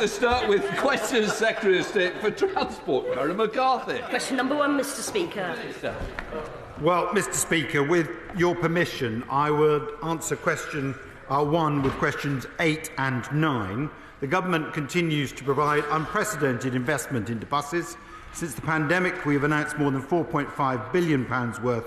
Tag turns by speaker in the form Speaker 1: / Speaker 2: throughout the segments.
Speaker 1: Minister, with questions Secretary of State for Transport, McCarthy.
Speaker 2: Question number 1, Mr Speaker.
Speaker 3: Well, Mr Speaker, with your permission, I would answer question 1 with questions 8 and 9. The Government continues to provide unprecedented investment into buses. Since the pandemic, we have announced more than £4.5 billion worth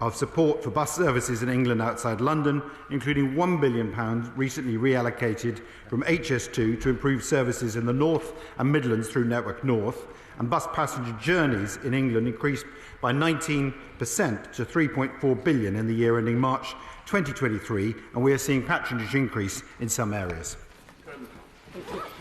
Speaker 3: of support for bus services in England outside London, including £1 billion recently reallocated from HS2 to improve services in the North and Midlands through Network North, and bus passenger journeys in England increased by 19% to 3.4 billion in the year ending March 2023, and we are seeing patronage increase in some areas.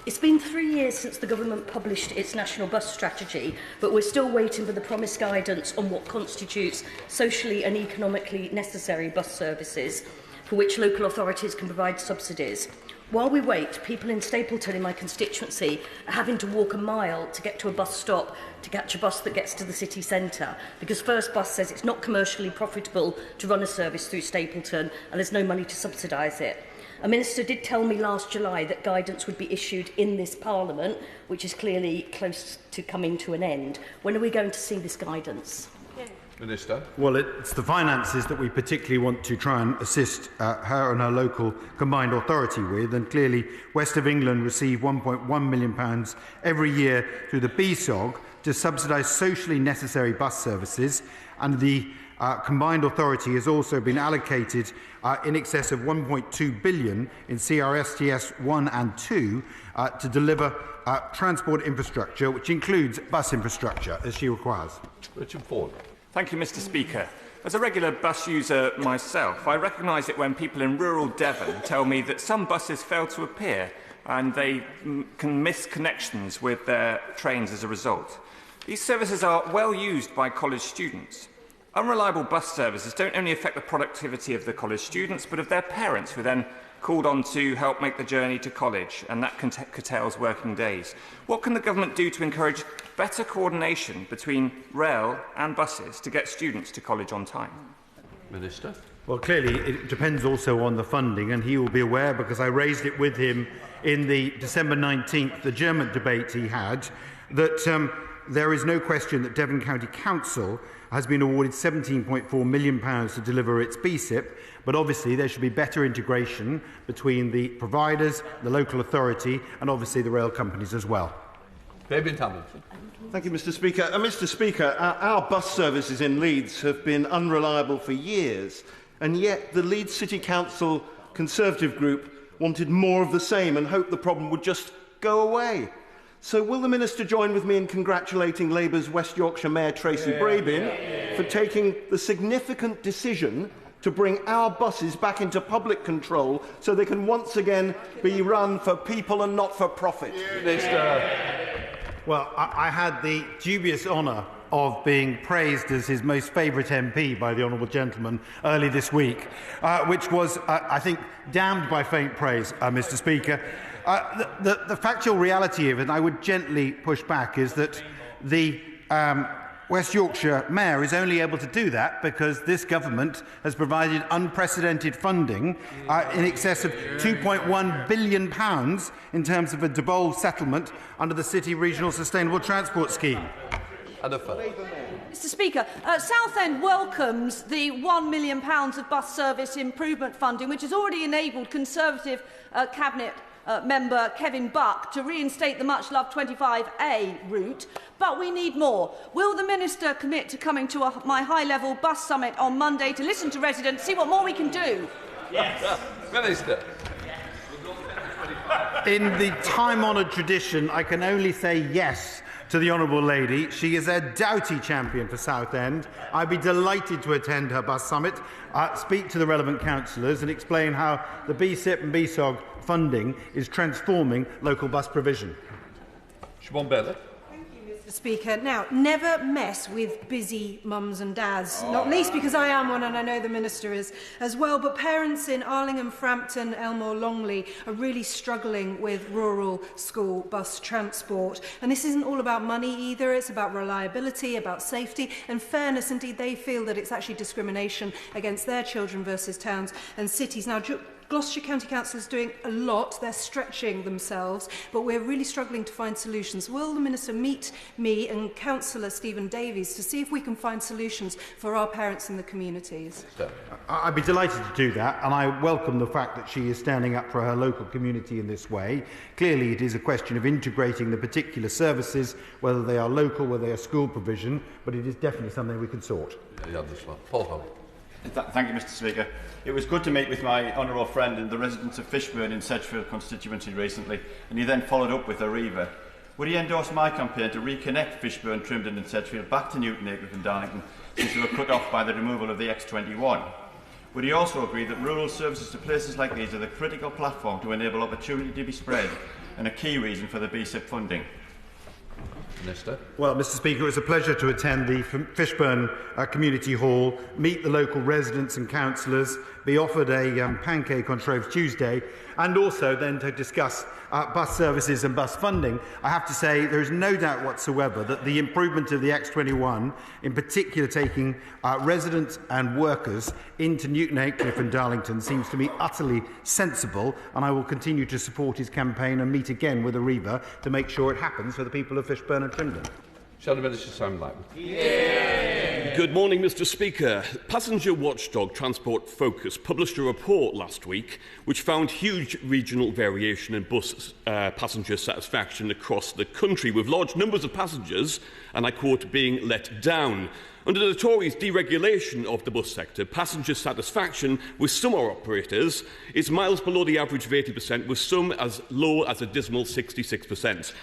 Speaker 2: It's been 3 years since the Government published its national bus strategy, but we're still waiting for the promised guidance on what constitutes socially and economically necessary bus services for which local authorities can provide subsidies. While we wait, people in Stapleton, in my constituency, are having to walk a mile to get to a bus stop to catch a bus that gets to the city centre, because First Bus says it's not commercially profitable to run a service through Stapleton and there's no money to subsidise it. A minister did tell me last July that guidance would be issued in this Parliament, which is clearly close to coming to an end. When are we going to see this guidance?
Speaker 1: Minister.
Speaker 3: Well, it's the finances that we particularly want to try and assist her and her local combined authority with, and clearly West of England receive £1.1 million every year through the BSOG to subsidise socially necessary bus services, and the combined authority has also been allocated in excess of £1.2 billion in CRSTS 1 and 2 to deliver transport infrastructure, which includes bus infrastructure, as she requires.
Speaker 1: Richard Foord.
Speaker 4: Thank you, Mr Speaker. As a regular bus user myself, I recognise it when people in rural Devon tell me that some buses fail to appear and they can miss connections with their trains as a result. These services are well used by college students. Unreliable bus services don't only affect the productivity of the college students, but of their parents, who are then called on to help make the journey to college, and that curtails working days. What can the Government do to encourage better coordination between rail and buses to get students to college on time?
Speaker 1: Minister.
Speaker 3: Well, clearly, it depends also on the funding, and he will be aware, because I raised it with him in the December 19th, the German debate he had, that there is no question that Devon County Council has been awarded £17.4 million to deliver its BSIP, but obviously there should be better integration between the providers, the local authority, and obviously the rail companies as well.
Speaker 1: Fabian.
Speaker 5: Thank you, Mr Speaker. Mr Speaker, our bus services in Leeds have been unreliable for years, and yet the Leeds City Council Conservative group wanted more of the same and hoped the problem would just go away. So will the Minister join with me in congratulating Labour's West Yorkshire Mayor Tracy Brabin for taking the significant decision to bring our buses back into public control so they can once again be run for people and not for profit?
Speaker 1: Minister.
Speaker 3: Well, I had the dubious honour of being praised as his most favourite MP by the honourable gentleman early this week, which was, I think, damned by faint praise, Mr Speaker. The factual reality of it, and I would gently push back, is that the West Yorkshire Mayor is only able to do that because this government has provided unprecedented funding in excess of £2.1 billion in terms of a devolved settlement under the City Regional Sustainable Transport Scheme.
Speaker 6: Mr Speaker, Southend welcomes the £1 million of bus service improvement funding, which has already enabled Conservative Cabinet member Kevin Buck to reinstate the much-loved 25A route, but we need more. Will the Minister commit to coming to my high-level bus summit on Monday to listen to residents, see what more we can do?
Speaker 1: Yes. Minister.
Speaker 3: In the time-honoured tradition, I can only say yes to the Honourable Lady. She is a doughty champion for Southend. I'd be delighted to attend her bus summit, speak to the relevant councillors and explain how the BSIP and BSOG funding is transforming local bus provision.
Speaker 1: Siobhan Baillie.
Speaker 7: Mr Speaker. Now, never mess with busy mums and dads, not least because I am one and I know the Minister is as well, but parents in Arlingham, Frampton, Elmore, Longley are really struggling with rural school bus transport. And this isn't all about money either, it's about reliability, about safety and fairness. Indeed, they feel that it's actually discrimination against their children versus towns and cities. Now, Gloucestershire County Council is doing a lot. They're stretching themselves, but we're really struggling to find solutions. Will the Minister meet me and Councillor Stephen Davies to see if we can find solutions for our parents in the communities?
Speaker 3: I'd be delighted to do that, and I welcome the fact that she is standing up for her local community in this way. Clearly, it is a question of integrating the particular services, whether they are local, whether they are school provision, but it is definitely something we can sort.
Speaker 1: Paul Howell.
Speaker 8: Thank you, Mr. Speaker. It was good to meet with my honourable friend and the residents of Fishburn in Sedgefield constituency recently, and he then followed up with Arriva. Would he endorse my campaign to reconnect Fishburn, Trimdon and Sedgefield back to Newton, Aycliffe and Darlington, since they were cut off by the removal of the X21? Would he also agree that rural services to places like these are the critical platform to enable opportunity to be spread and a key reason for the BSIP funding?
Speaker 1: Minister.
Speaker 3: Well, Mr. Speaker, it was a pleasure to attend the Fishburn Community Hall, meet the local residents and councillors, be offered a pancake on Shrove Tuesday, and also then to discuss bus services and bus funding. I have to say there is no doubt whatsoever that the improvement of the X21, in particular taking residents and workers into Newton Aycliffe and Darlington, seems to me utterly sensible, and I will continue to support his campaign and meet again with Arriva to make sure it happens for the people of Fishburn and Trimdon.
Speaker 1: Shall the Minister sound like?
Speaker 9: Good morning, Mr. Speaker. Passenger watchdog Transport Focus published a report last week which found huge regional variation in bus passenger satisfaction across the country, with large numbers of passengers, and I quote, being let down. Under the Tories' deregulation of the bus sector, passenger satisfaction with some operators is miles below the average of 80%, with some as low as a dismal 66%.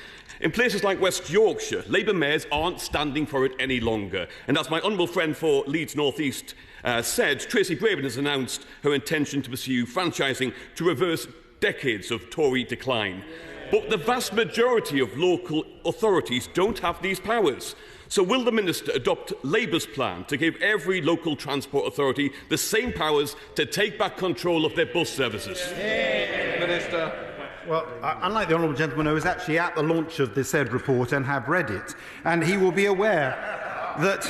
Speaker 9: In places like West Yorkshire, Labour mayors aren't standing for it any longer. And as my honourable friend for Leeds North East said, Tracy Braben has announced her intention to pursue franchising to reverse decades of Tory decline. But the vast majority of local authorities don't have these powers. So will the Minister adopt Labour's plan to give every local transport authority the same powers to take back control of their bus services?
Speaker 1: Minister.
Speaker 3: Well, unlike the honourable gentleman, I was actually at the launch of the said report and have read it, and he will be aware that,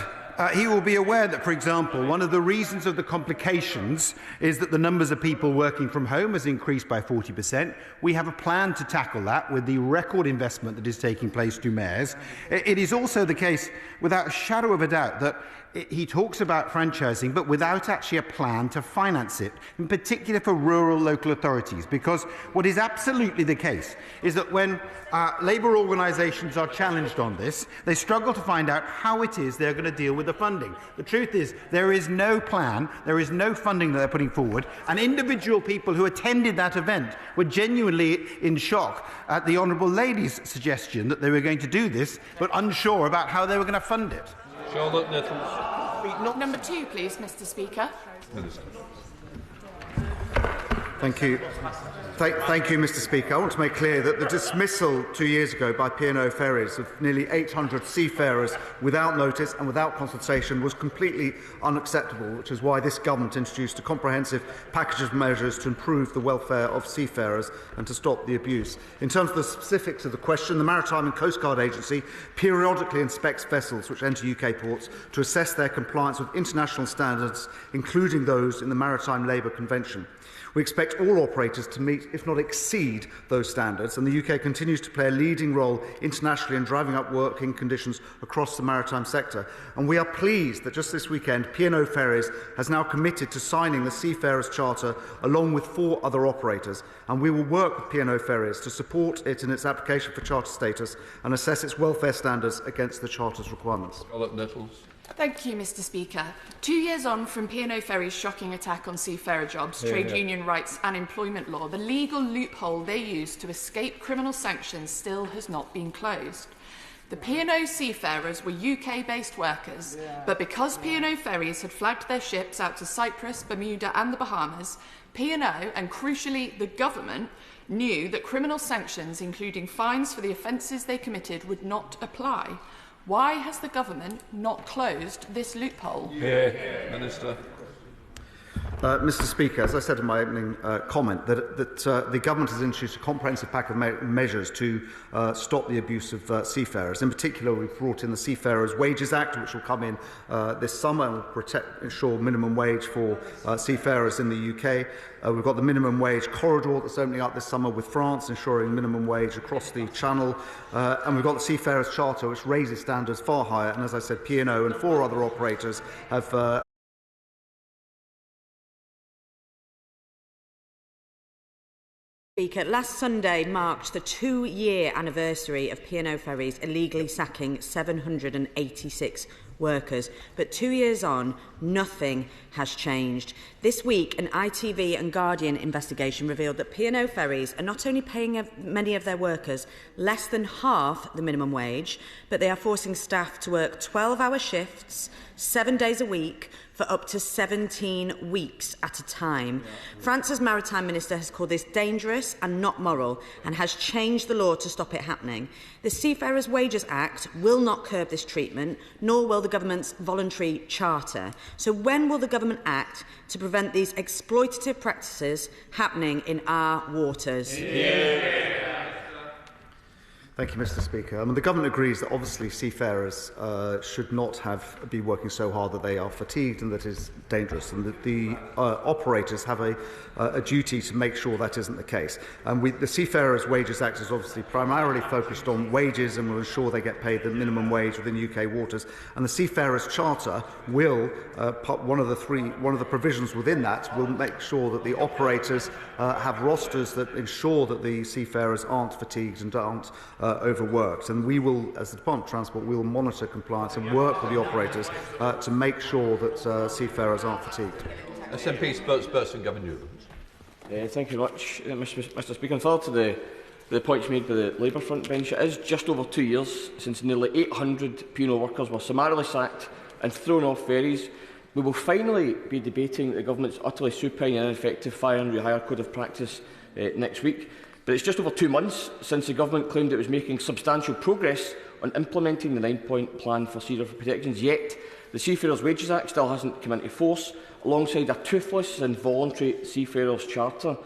Speaker 3: for example, one of the reasons of the complications is that the numbers of people working from home has increased by 40%. We have a plan to tackle that with the record investment that is taking place to mayors. It is also the case, without a shadow of a doubt, that he talks about franchising, but without actually a plan to finance it, in particular for rural local authorities, because what is absolutely the case is that when Labour organisations are challenged on this, they struggle to find out how it is they're going to deal with the funding. The truth is there is no plan, there is no funding that they're putting forward, and individual people who attended that event were genuinely in shock at the Honourable Lady's suggestion that they were going to do this, but unsure about how they were going to fund it.
Speaker 1: Charlotte Nettles.
Speaker 10: Number 2, please, Mr. Speaker.
Speaker 1: Minister.
Speaker 11: Thank you. Thank you, Mr. Speaker. I want to make clear that the dismissal 2 years ago by P&O Ferries of nearly 800 seafarers without notice and without consultation was completely unacceptable, which is why this government introduced a comprehensive package of measures to improve the welfare of seafarers and to stop the abuse. In terms of the specifics of the question, the Maritime and Coast Guard Agency periodically inspects vessels which enter UK ports to assess their compliance with international standards, including those in the Maritime Labour Convention. We expect all operators to meet, if not exceed, those standards, and the UK continues to play a leading role internationally in driving up working conditions across the maritime sector. And we are pleased that just this weekend, P&O Ferries has now committed to signing the Seafarers Charter along with 4 other operators, and we will work with P&O Ferries to support it in its application for charter status and assess its welfare standards against the Charter's requirements.
Speaker 1: Charlotte Nettles.
Speaker 10: Thank you, Mr. Speaker. 2 years on from P&O Ferries' shocking attack on seafarer jobs, trade union rights and employment law, the legal loophole they used to escape criminal sanctions still has not been closed. The P&O seafarers were UK-based workers, but because P&O Ferries had flagged their ships out to Cyprus, Bermuda and the Bahamas, P&O, and crucially the government, knew that criminal sanctions, including fines for the offences they committed, would not apply. Why has the government not closed this loophole?
Speaker 1: Minister.
Speaker 11: Mr. Speaker, as I said in my opening comment, that the government has introduced a comprehensive pack of measures to stop the abuse of seafarers. In particular, we've brought in the Seafarers Wages Act, which will come in this summer and will ensure minimum wage for seafarers in the UK. We've got the minimum wage corridor that's opening up this summer with France, ensuring minimum wage across the Channel. And we've got the Seafarers Charter, which raises standards far higher. And as I said, P&O and 4 other operators have
Speaker 12: Speaker, last Sunday marked the 2-year anniversary of P&O Ferries illegally sacking 786 workers. But 2 years on, nothing has changed. This week, an ITV and Guardian investigation revealed that P&O Ferries are not only paying many of their workers less than half the minimum wage, but they are forcing staff to work 12-hour shifts, 7 days a week, for up to 17 weeks at a time. France's Maritime Minister has called this dangerous and not moral and has changed the law to stop it happening. The Seafarers Wages Act will not curb this treatment, nor will the government's voluntary charter. So when will the government act to prevent these exploitative practices happening in our waters?
Speaker 11: Thank you, Mr. Speaker. The government agrees that obviously seafarers should not be working so hard that they are fatigued and that is dangerous, and that the operators have a duty to make sure that isn't the case. The Seafarers Wages Act is obviously primarily focused on wages and will ensure they get paid the minimum wage within UK waters. And the Seafarers Charter will, one of the provisions within that will make sure that the operators have rosters that ensure that the seafarers aren't fatigued and aren't overworked. And we will, as the Department of Transport, we will monitor compliance and work with the operators to make sure that seafarers aren't fatigued.
Speaker 1: SNP spokesperson Gavin Newlands.
Speaker 13: Thank you very much, Mr. Speaker. And further to the points made by the Labour front bench, it is just over 2 years since nearly 800 P&O workers were summarily sacked and thrown off ferries. We will finally be debating the government's utterly supine and ineffective fire and rehire code of practice next week. But it's just over 2 months since the government claimed it was making substantial progress on implementing the 9-point plan for seafarer protections, yet the Seafarers Wages Act still hasn't come into force, alongside a toothless and voluntary Seafarers Charter,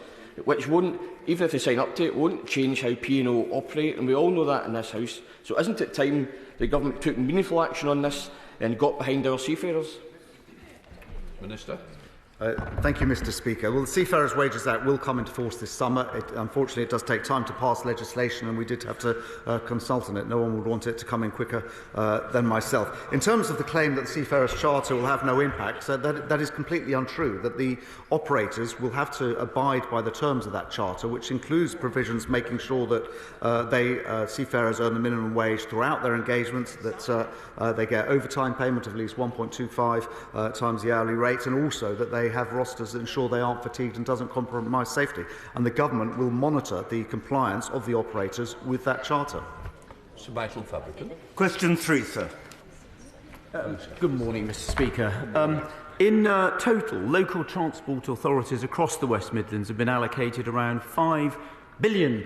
Speaker 13: which won't, even if they sign up to it, won't change how P&O operate, and we all know that in this House. So isn't it time the government took meaningful action on this and got behind our seafarers?
Speaker 1: Minister.
Speaker 11: Thank you, Mr. Speaker. Well, the Seafarers Wages Act will come into force this summer. Unfortunately, it does take time to pass legislation, and we did have to consult on it. No one would want it to come in quicker than myself. In terms of the claim that the Seafarers Charter will have no impact, that is completely untrue, that the operators will have to abide by the terms of that charter, which includes provisions making sure that seafarers earn the minimum wage throughout their engagements, that they get overtime payment of at least 1.25 times the hourly rate, and also that they have rosters that ensure they aren't fatigued and doesn't compromise safety. And the government will monitor the compliance of the operators with that charter.
Speaker 1: Sir Michael Fabian.
Speaker 5: Question 3, sir.
Speaker 14: Good morning, Mr. Speaker. In total, local transport authorities across the West Midlands have been allocated around £5 billion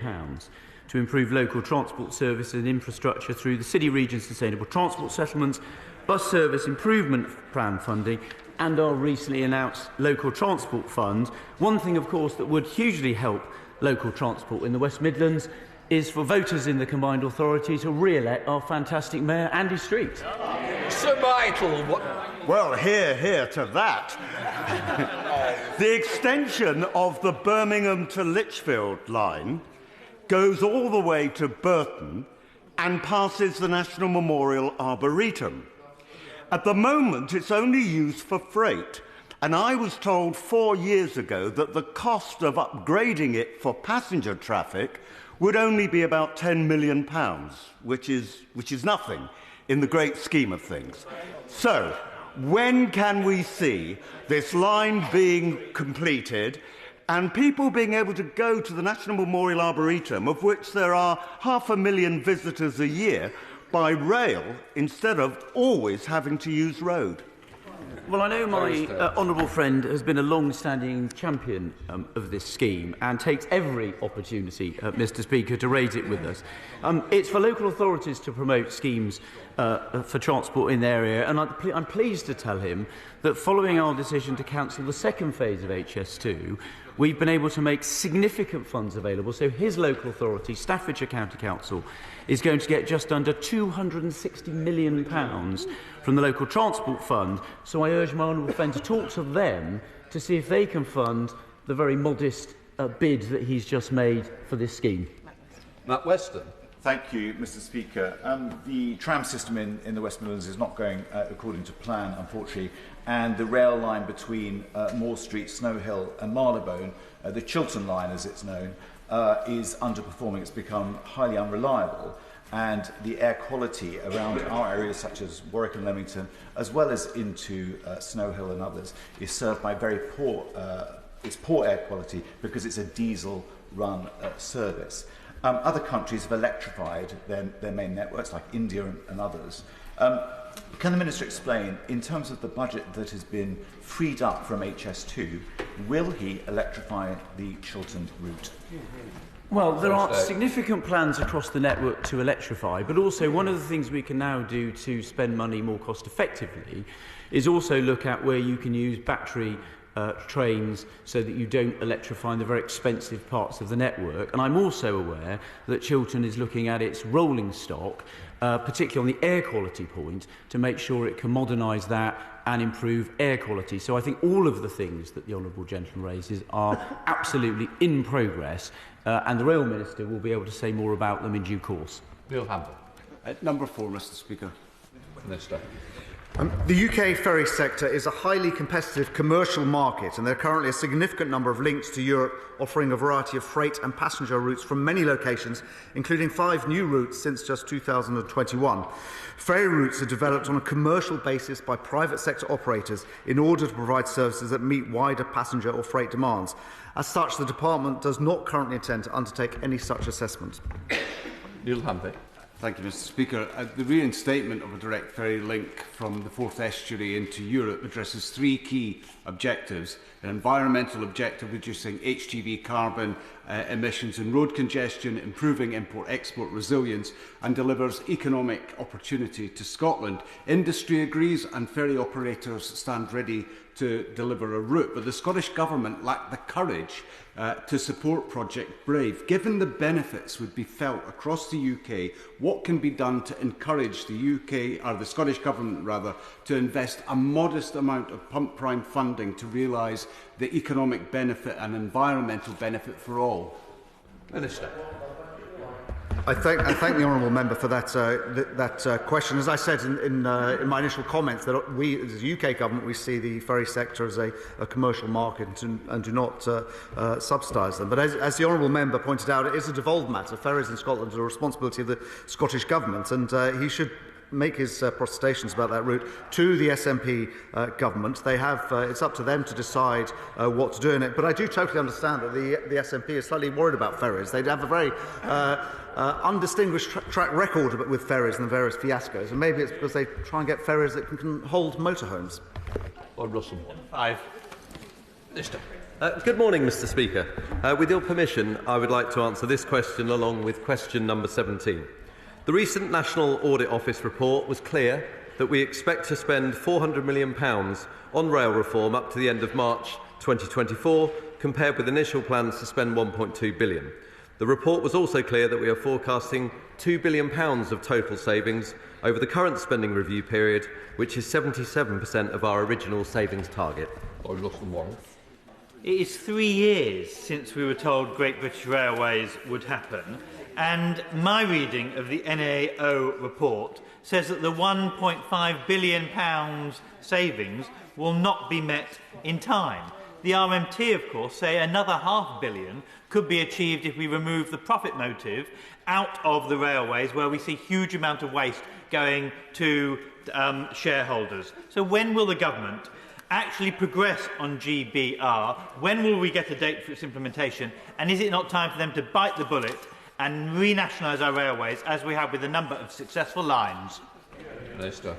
Speaker 14: to improve local transport service and infrastructure through the City Region Sustainable Transport Settlements, Bus Service Improvement Plan funding and our recently announced local transport fund. One thing, of course, that would hugely help local transport in the West Midlands is for voters in the combined authority to re-elect our fantastic Mayor, Andy Street.
Speaker 1: Sir Michael, what?
Speaker 5: Well, hear to that. The extension of the Birmingham to Lichfield line goes all the way to Burton and passes the National Memorial Arboretum. At the moment, it's only used for freight, and I was told 4 years ago that the cost of upgrading it for passenger traffic would only be about £10 million, which is nothing in the great scheme of things. So, when can we see this line being completed and people being able to go to the National Memorial Arboretum, of which there are 500,000 visitors a year, by rail instead of always having to use road?
Speaker 14: Well, I know my honourable friend has been a long-standing champion of this scheme and takes every opportunity, Mr Speaker, to raise it with us. It's for local authorities to promote schemes for transport in the area, and I'm pleased to tell him that following our decision to cancel the second phase of HS2, we've been able to make significant funds available. So his local authority, Staffordshire County Council, is going to get just under £260 million from the local transport fund. So I urge my honourable friend to talk to them to see if they can fund the very modest bid that he's just made for this scheme.
Speaker 1: Matt Weston.
Speaker 15: Thank you, Mr Speaker. The tram system in the West Midlands is not going according to plan, unfortunately, and the rail line between Moore Street, Snow Hill and Marylebone, the Chiltern line as it's known, is underperforming. It's become highly unreliable, and the air quality around our areas such as Warwick and Leamington, as well as into Snow Hill and others, is served by very poor, it's poor air quality because it's a diesel-run service. Other countries have electrified their main networks, like India and others. Can the Minister explain, in terms of the budget that has been freed up from HS2, will he electrify the Chiltern route?
Speaker 14: Well, there are significant plans across the network to electrify, but also one of the things we can now do to spend money more cost effectively is also look at where you can use battery trains so that you don't electrify the very expensive parts of the network. And I'm also aware that Chiltern is looking at its rolling stock, particularly on the air quality point, to make sure it can modernise that and improve air quality. So I think all of the things that the honourable gentleman raises are absolutely in progress, and the Rail Minister will be able to say more about them in due course.
Speaker 1: Neil Hamble.
Speaker 16: Number 4, Mr Speaker.
Speaker 1: Minister.
Speaker 11: The UK ferry sector is a highly competitive commercial market, and there are currently a significant number of links to Europe offering a variety of freight and passenger routes from many locations, including 5 new routes since just 2021. Ferry routes are developed on a commercial basis by private sector operators in order to provide services that meet wider passenger or freight demands. As such, the Department does not currently intend to undertake any such assessment.
Speaker 1: Neil Hamble.
Speaker 16: Thank you, Mr Speaker. The reinstatement of a direct ferry link from the Forth estuary into Europe addresses 3 key objectives: an environmental objective reducing HGV carbon emissions and road congestion, improving import-export resilience, and delivers economic opportunity to Scotland. Industry agrees and ferry operators stand ready to deliver a route, but the Scottish Government lacked the courage to support Project Brave. Given the benefits would be felt across the UK, what can be done to encourage the UK, or the Scottish Government rather, to invest a modest amount of pump prime funding to realise the economic benefit and environmental benefit for all?
Speaker 1: Minister.
Speaker 11: I thank the honourable member for that question. As I said in my initial comments, that we, as a UK government, we see the ferry sector as a commercial market and do not subsidise them. But as the honourable member pointed out, it is a devolved matter. Ferries in Scotland are a responsibility of the Scottish Government, and he should make his protestations about that route to the SNP government. They have it's up to them to decide what to do in it. But I do totally understand that the SNP is slightly worried about ferries. They have a very undistinguished track record with ferries and the various fiascos, and maybe it's because they try and get ferries that can hold motorhomes.
Speaker 1: Lord Russell.
Speaker 17: 5.
Speaker 1: Minister.
Speaker 17: Good morning, Mr Speaker. With your permission, I would like to answer this question along with question number 17. The recent National Audit Office report was clear that we expect to spend £400 million on rail reform up to the end of March 2024, compared with initial plans to spend £1.2 billion. The report was also clear that we are forecasting £2 billion of total savings over the current spending review period, which is 77% of our original savings target.
Speaker 1: Lord Russell Warren.
Speaker 18: It is 3 years since we were told Great British Railways would happen, and my reading of the NAO report says that the £1.5 billion savings will not be met in time. The RMT, of course, say another £500 million could be achieved if we remove the profit motive out of the railways, where we see huge amount of waste going to shareholders. So when will the government actually progress on GBR? When will we get a date for its implementation? And is it not time for them to bite the bullet and renationalise our railways, as we have with a number of successful lines?
Speaker 1: Minister.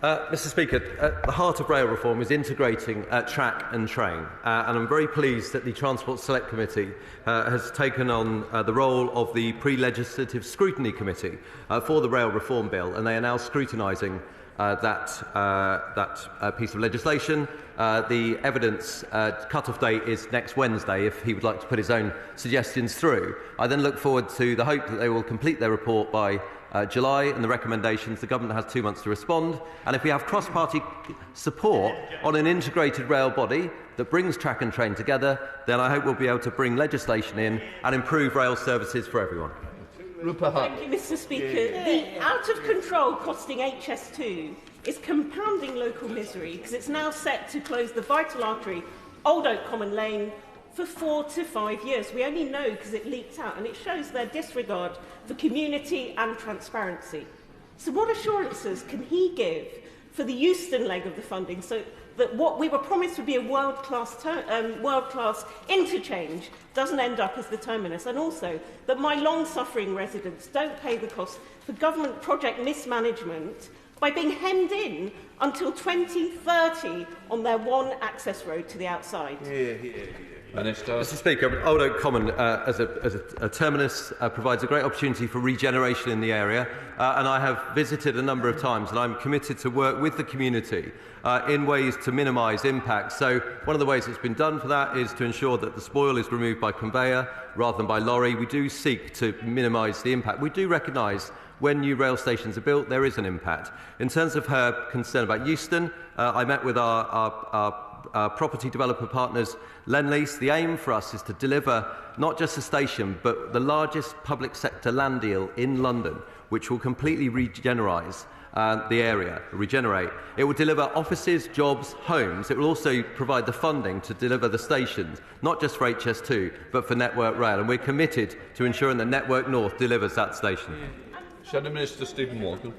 Speaker 17: Mr Speaker, at the heart of rail reform is integrating track and train, and I'm very pleased that the Transport Select Committee has taken on the role of the pre-legislative scrutiny committee for the rail reform bill, and they are now scrutinising that piece of legislation. The evidence cut-off date is next Wednesday if he would like to put his own suggestions through. I then look forward to the hope that they will complete their report by July and the recommendations. The Government has 2 months to respond, and if we have cross-party support on an integrated rail body that brings track and train together, then I hope we'll be able to bring legislation in and improve rail services for everyone.
Speaker 19: Thank you, Mr Speaker. The out-of-control costing HS2 is compounding local misery because it's now set to close the vital artery, Old Oak Common Lane, for 4 to 5 years. We only know because it leaked out, and it shows their disregard for community and transparency. So what assurances can he give for the Euston leg of the funding so that what we were promised would be a world-class interchange doesn't end up as the terminus, and also that my long-suffering residents don't pay the cost for government project mismanagement by being hemmed in until 2030 on their one access road to the outside?
Speaker 17: Minister. Mr Speaker, Old Oak Common as a terminus provides a great opportunity for regeneration in the area, and I have visited a number of times, and I'm committed to work with the community in ways to minimise impact. So one of the ways it's been done for that is to ensure that the spoil is removed by conveyor rather than by lorry. We do seek to minimise the impact. We do recognise when new rail stations are built, there is an impact. In terms of her concern about Euston, I met with our property developer partners, Lendlease. The aim for us is to deliver not just a station, but the largest public sector land deal in London, which will completely regenerate the area. It will deliver offices, jobs, homes. It will also provide the funding to deliver the stations, not just for HS2, but for Network Rail. And we're committed to ensuring that Network North delivers that station.
Speaker 1: Shadow Minister Stephen Morgan.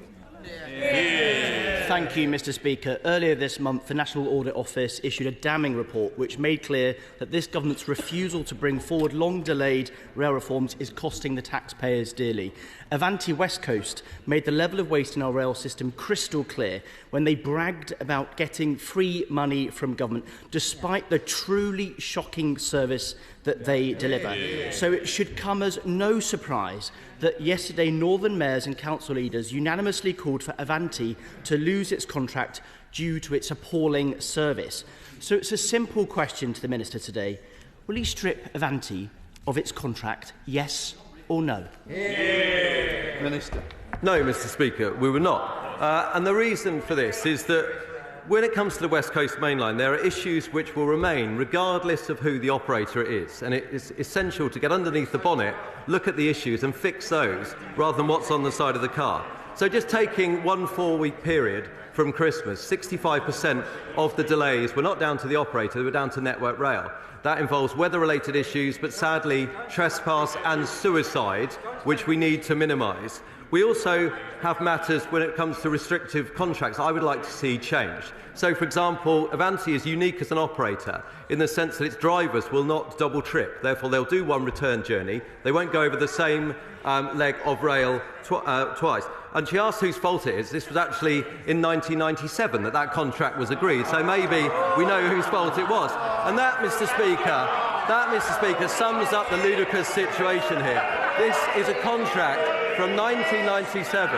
Speaker 20: Thank you, Mr Speaker. Earlier this month, the National Audit Office issued a damning report which made clear that this government's refusal to bring forward long-delayed rail reforms is costing the taxpayers dearly. Avanti West Coast made the level of waste in our rail system crystal clear when they bragged about getting free money from government, despite the truly shocking service that they deliver. So it should come as no surprise that yesterday Northern mayors and council leaders unanimously called for Avanti to lose its contract due to its appalling service. So it's a simple question to the Minister today. Will he strip Avanti of its contract, yes or no?
Speaker 1: Minister.
Speaker 17: No, Mr Speaker, we will not. And the reason for this is that when it comes to the West Coast Main Line, there are issues which will remain regardless of who the operator is, and it is essential to get underneath the bonnet, look at the issues and fix those rather than what's on the side of the car. So just taking 1 4-week period from Christmas, 65% of the delays were not down to the operator, they were down to Network Rail. That involves weather-related issues, but sadly trespass and suicide, which we need to minimise. We also have matters when it comes to restrictive contracts I would like to see changed. So, for example, Avanti is unique as an operator in the sense that its drivers will not double trip. Therefore, they'll do one return journey. They won't go over the same leg of rail twice. And she asked whose fault it is. This was actually in 1997 that contract was agreed. So maybe we know whose fault it was. And that, Mr. Speaker, sums up the ludicrous situation here. This is a contract from 1997,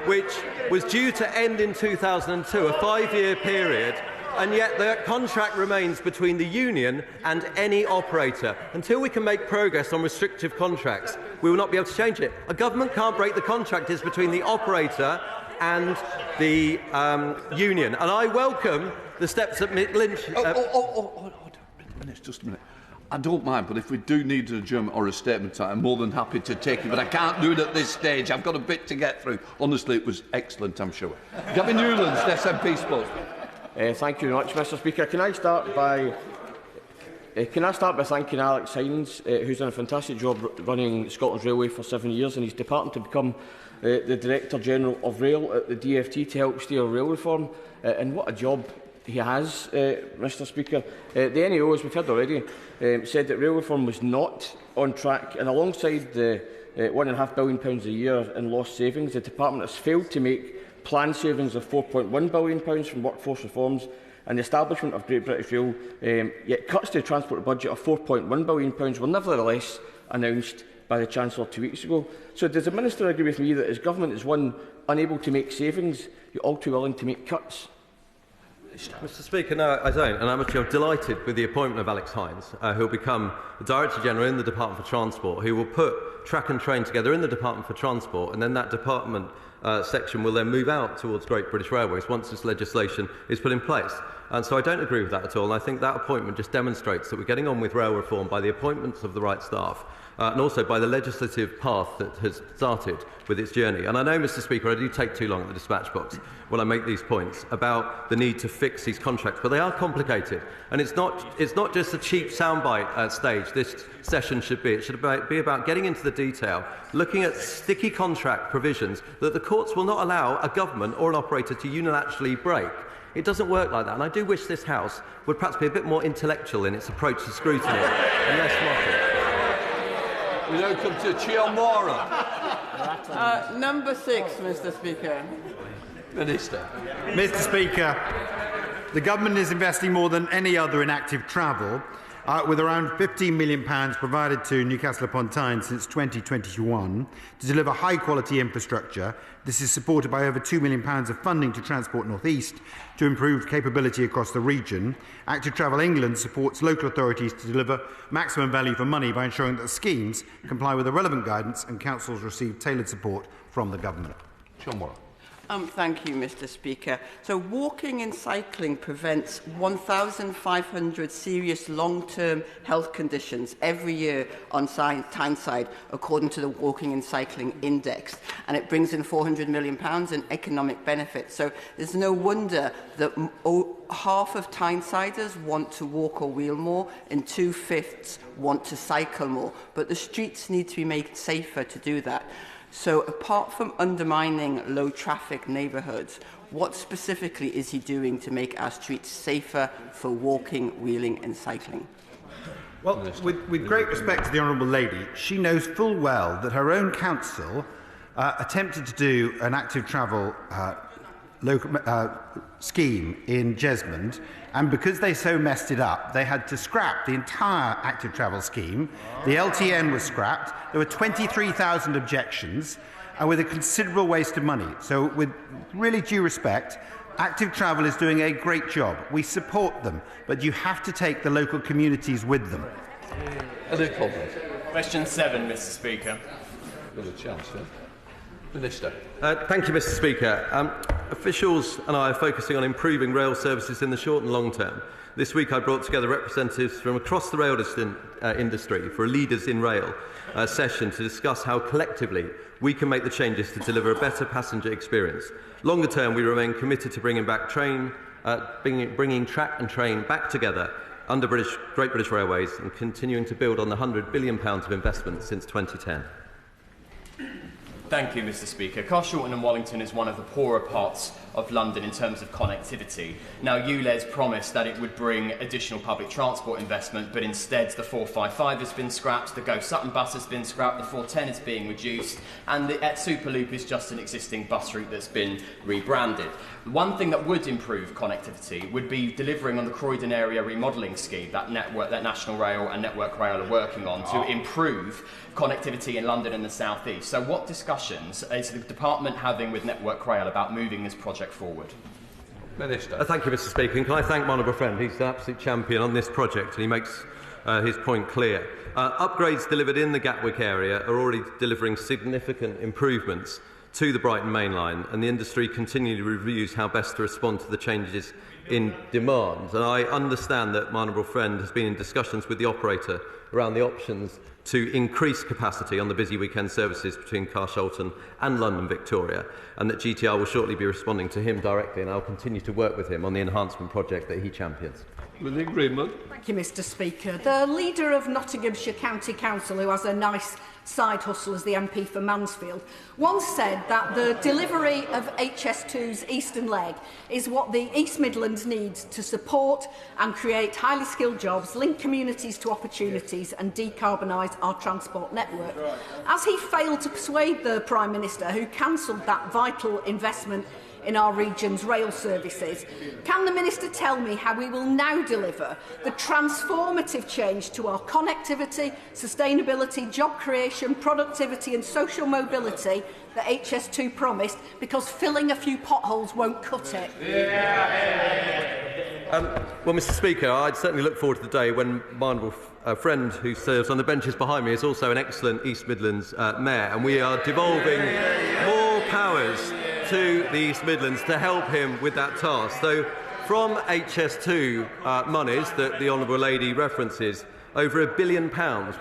Speaker 17: which was due to end in 2002, a 5-year period, and yet the contract remains between the union and any operator. Until we can make progress on restrictive contracts, we will not be able to change it. A government can't break the contract. It's between the operator and the union. And I welcome the steps that Lynch...
Speaker 1: Just a minute. I don't mind, but if we do need an adjournment or a statement, I'm more than happy to take it, but I can't do it at this stage. I've got a bit to get through. Honestly, it was excellent, I'm sure. Gavin Newlands, SNP Sports.
Speaker 13: Thank you very much, Mr Speaker. Can I start by thanking Alex Hines, who's done a fantastic job running Scotland's Railway for 7 years, and he's departing to become the Director General of Rail at the DfT to help steer rail reform. And what a job he has, Mr Speaker. The NAO, as we've heard already, said that rail reform was not on track, and alongside the £1.5 billion a year in lost savings, the Department has failed to make planned savings of £4.1 billion from workforce reforms and the establishment of Great British Rail, yet cuts to the transport budget of £4.1 billion were nevertheless announced by the Chancellor 2 weeks ago. So does the Minister agree with me that his government is, one, unable to make savings, yet all too willing to make cuts?
Speaker 17: Mr Speaker, no, I don't, and I'm actually delighted with the appointment of Alex Hines, who will become the Director General in the Department for Transport, who will put track and train together in the Department for Transport, and then that department section will then move out towards Great British Railways once this legislation is put in place. And so I don't agree with that at all, and I think that appointment just demonstrates that we're getting on with rail reform by the appointments of the right staff, and also by the legislative path that has started with its journey. And I know, Mr Speaker, I do take too long at the dispatch box when I make these points about the need to fix these contracts, but they are complicated. And it's not just a cheap soundbite stage this session should be. It should be about getting into the detail, looking at sticky contract provisions that the courts will not allow a government or an operator to unilaterally break. It doesn't work like that, and I do wish this House would perhaps be a bit more intellectual in its approach to scrutiny and less mocking.
Speaker 1: We now come to Chiomora.
Speaker 21: Number 6, Mr Speaker.
Speaker 1: Minister.
Speaker 3: Mr Speaker, the government is investing more than any other in active travel, with around £15 million provided to Newcastle upon Tyne since 2021 to deliver high-quality infrastructure. This is supported by over £2 million of funding to Transport North East to improve capability across the region. Active Travel England supports local authorities to deliver maximum value for money by ensuring that the schemes comply with the relevant guidance and councils receive tailored support from the government.
Speaker 1: John Warren.
Speaker 21: Thank you, Mr Speaker. So walking and cycling prevents 1,500 serious long-term health conditions every year on Tyneside, according to the Walking and Cycling Index, and it brings in £400 million in economic benefit. So there's no wonder that half of Tynesiders want to walk or wheel more and 2/5 want to cycle more. But the streets need to be made safer to do that. So apart from undermining low-traffic neighbourhoods, what specifically is he doing to make our streets safer for walking, wheeling and cycling?
Speaker 3: Well, with great respect to the Honourable Lady, she knows full well that her own council attempted to do an active travel scheme in Jesmond, and because they so messed it up, they had to scrap the entire active travel scheme. The LTN was scrapped. There were 23,000 objections, and with a considerable waste of money. So with really due respect, active travel is doing a great job. We support them, but you have to take the local communities with them.
Speaker 22: Question 7, Mr Speaker.
Speaker 1: Got a chance, yeah? Minister.
Speaker 17: Thank you, Mr Speaker. Officials and I are focusing on improving rail services in the short and long term. This week I brought together representatives from across the rail industry for a Leaders in Rail session to discuss how collectively we can make the changes to deliver a better passenger experience. Longer term, we remain committed to bringing track and train back together under Great British Railways and continuing to build on the £100 billion of investment since 2010.
Speaker 22: Thank you, Mr Speaker. Carshalton and Wallington is one of the poorer parts of London in terms of connectivity. Now, ULEZ promised that it would bring additional public transport investment, but instead the 455 has been scrapped, the Go Sutton bus has been scrapped, the 410 is being reduced, and the Superloop is just an existing bus route that's been rebranded. One thing that would improve connectivity would be delivering on the Croydon area remodelling scheme that National Rail and Network Rail are working on to improve connectivity in London and the South East. So what discussions is the department having with Network Rail about moving this project forward?
Speaker 17: Minister. Thank you, Mr Speaker. And can I thank my honourable friend? He's an absolute champion on this project and he makes his point clear. Upgrades delivered in the Gatwick area are already delivering significant improvements to the Brighton Main Line, and the industry continually reviews how best to respond to the changes in demand. And I understand that my honourable friend has been in discussions with the operator around the options to increase capacity on the busy weekend services between Carshalton and London Victoria, and that GTR will shortly be responding to him directly, and I'll continue to work with him on the enhancement project that he champions.
Speaker 1: With agreement.
Speaker 6: Thank you, Mr Speaker. The leader of Nottinghamshire County Council, who has a nice side hustle as the MP for Mansfield, once said that the delivery of HS2's eastern leg is what the East Midlands needs to support and create highly skilled jobs, link communities to opportunities and decarbonise our transport network. As he failed to persuade the Prime Minister, who cancelled that vital investment
Speaker 2: in our region's rail services. Can the Minister tell me how we will now deliver the transformative change to our connectivity, sustainability, job creation, productivity and social mobility that HS2 promised, because filling a few potholes won't cut it?
Speaker 17: Well, Mr Speaker, I'd certainly look forward to the day when my honourable friend who serves on the benches behind me is also an excellent East Midlands Mayor, and we are devolving more powers to the East Midlands to help him with that task. So from HS2 monies that the Honourable Lady references, over £1 billion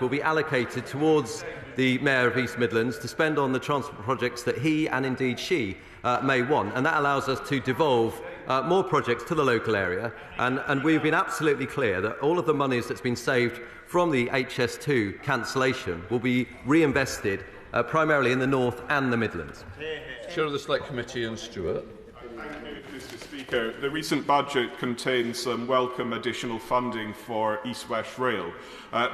Speaker 17: will be allocated towards the Mayor of East Midlands to spend on the transport projects that he and indeed she may want, and that allows us to devolve more projects to the local area, and we've been absolutely clear that all of the monies that's been saved from the HS2 cancellation will be reinvested primarily in the North and the Midlands.
Speaker 1: Chair of the Select Committee and Stewart.
Speaker 4: Mr Speaker, the recent budget contains some welcome additional funding for East-West Rail.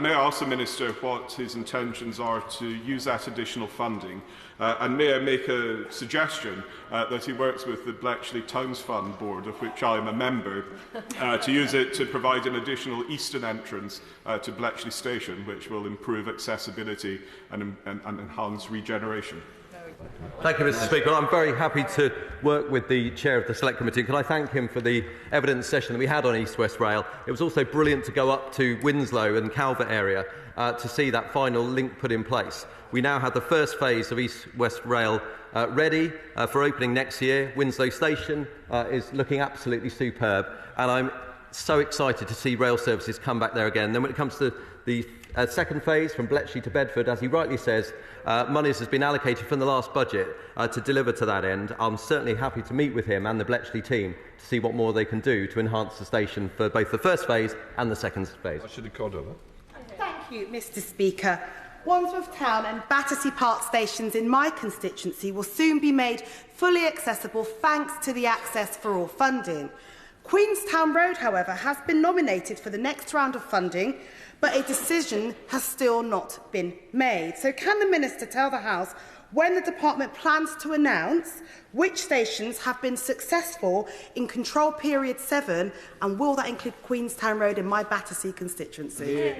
Speaker 4: May I ask the Minister what his intentions are to use that additional funding? And may I make a suggestion that he works with the Bletchley Towns Fund Board, of which I am a member, to use it to provide an additional eastern entrance to Bletchley Station, which will improve accessibility and enhance regeneration.
Speaker 17: Thank you, Mr Speaker. I'm very happy to work with the Chair of the Select Committee. Can I thank him for the evidence session that we had on East-West Rail? It was also brilliant to go up to Winslow and Calvert area to see that final link put in place. We now have the first phase of East-West Rail ready for opening next year. Winslow Station is looking absolutely superb, and I'm so excited to see rail services come back there again. Then when it comes to the second phase from Bletchley to Bedford, as he rightly says, monies has been allocated from the last budget to deliver to that end. I'm certainly happy to meet with him and the Bletchley team to see what more they can do to enhance the station for both the first phase and the second phase.
Speaker 1: I should have called over.
Speaker 23: Thank you, Mr Speaker. Wandsworth Town and Battersea Park stations in my constituency will soon be made fully accessible thanks to the Access for All funding. Queenstown Road, however, has been nominated for the next round of funding, but a decision has still not been made. So can the Minister tell the House when the Department plans to announce which stations have been successful in Control Period 7, and will that include Queenstown Road in my Battersea constituency?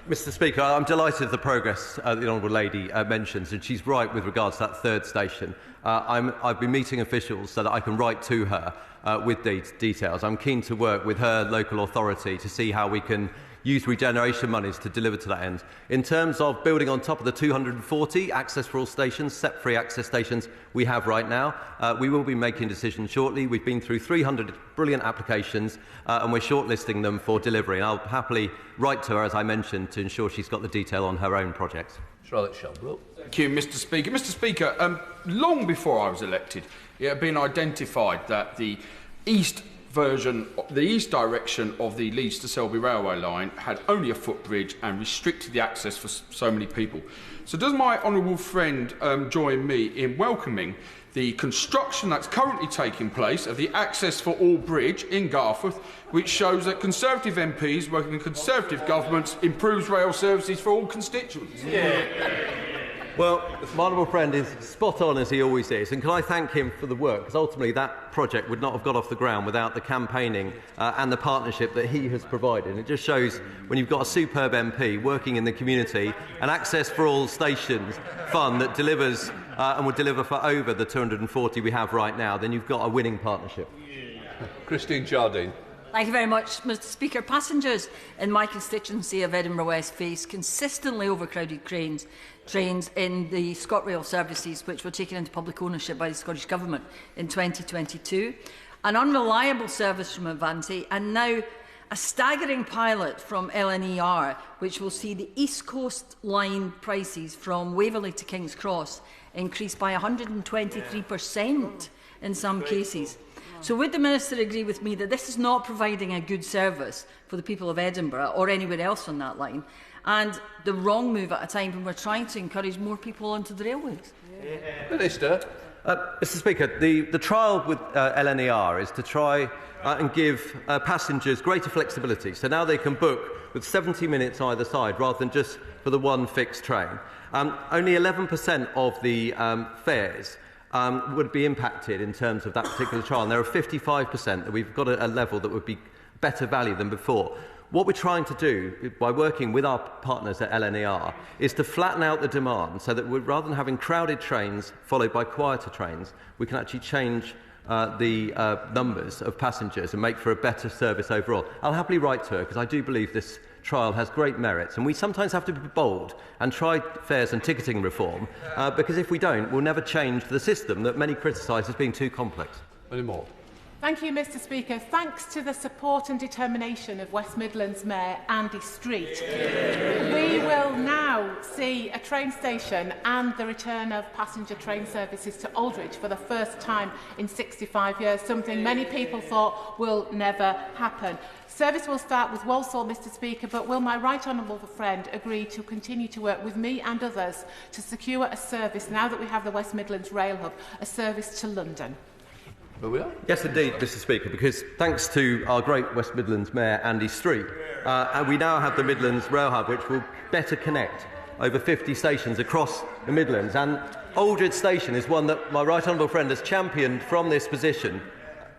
Speaker 17: Mr Speaker, I'm delighted with the progress that the Honourable Lady mentions, and she's right with regards to that third station. I've been meeting officials so that I can write to her with details. I'm keen to work with her local authority to see how we can use regeneration monies to deliver to that end. In terms of building on top of the 240 access for all stations, set-free access stations we have right now, we will be making decisions shortly. We've been through 300 brilliant applications and we're shortlisting them for delivery. And I'll happily write to her, as I mentioned, to ensure she's got the detail on her own projects.
Speaker 1: Charlotte Shelbrooke.
Speaker 24: Thank you, Mr Speaker. Mr Speaker, long before I was elected, it had been identified that the east direction of the Leeds to Selby railway line had only a footbridge and restricted the access for so many people. So does my honourable friend join me in welcoming the construction that's currently taking place of the Access for All bridge in Garforth, which shows that Conservative MPs working in Conservative governments improves rail services for all constituents?
Speaker 17: Well, my honourable friend is spot on, as he always is, and can I thank him for the work, because ultimately that project would not have got off the ground without the campaigning and the partnership that he has provided. And it just shows when you've got a superb MP working in the community, an Access for All stations fund that delivers and will deliver for over the 240 we have right now, then you've got a winning partnership.
Speaker 1: Christine Jardine.
Speaker 25: Thank you very much, Mr Speaker. Passengers in my constituency of Edinburgh West face consistently overcrowded trains in the ScotRail services, which were taken into public ownership by the Scottish Government in 2022, an unreliable service from Avanti, and now a staggering pilot from LNER, which will see the East Coast line prices from Waverley to King's Cross increase by 123% in some cases. So would the Minister agree with me that this is not providing a good service for the people of Edinburgh or anywhere else on that line, and the wrong move at a time when we're trying to encourage more people onto the railways?
Speaker 1: Minister.
Speaker 17: Mr Speaker, the trial with LNER is to try and give passengers greater flexibility. So now they can book with 70 minutes either side rather than just for the one fixed train. Only 11% of the fares would be impacted in terms of that particular trial. And there are 55% that we've got a level that would be better value than before. What we're trying to do, by working with our partners at LNER, is to flatten out the demand so that rather than having crowded trains followed by quieter trains, we can actually change the numbers of passengers and make for a better service overall. I'll happily write to her because I do believe this trial has great merits, and we sometimes have to be bold and try fares and ticketing reform because if we don't, we'll never change the system that many criticise as being too complex.
Speaker 1: Any more?
Speaker 7: Thank you, Mr Speaker. Thanks to the support and determination of West Midlands Mayor Andy Street, we will now see a train station and the return of passenger train services to Aldridge for the first time in 65 years, something many people thought will never happen. Service will start with Walsall, Mr Speaker, but will my right honourable friend agree to continue to work with me and others to secure a service, now that we have the West Midlands Rail Hub, a service to London?
Speaker 17: Yes, indeed, Mr Speaker, because thanks to our great West Midlands Mayor, Andy Street, and we now have the Midlands Rail Hub, which will better connect over 50 stations across the Midlands. And Aldridge Station is one that my right honourable friend has championed from this position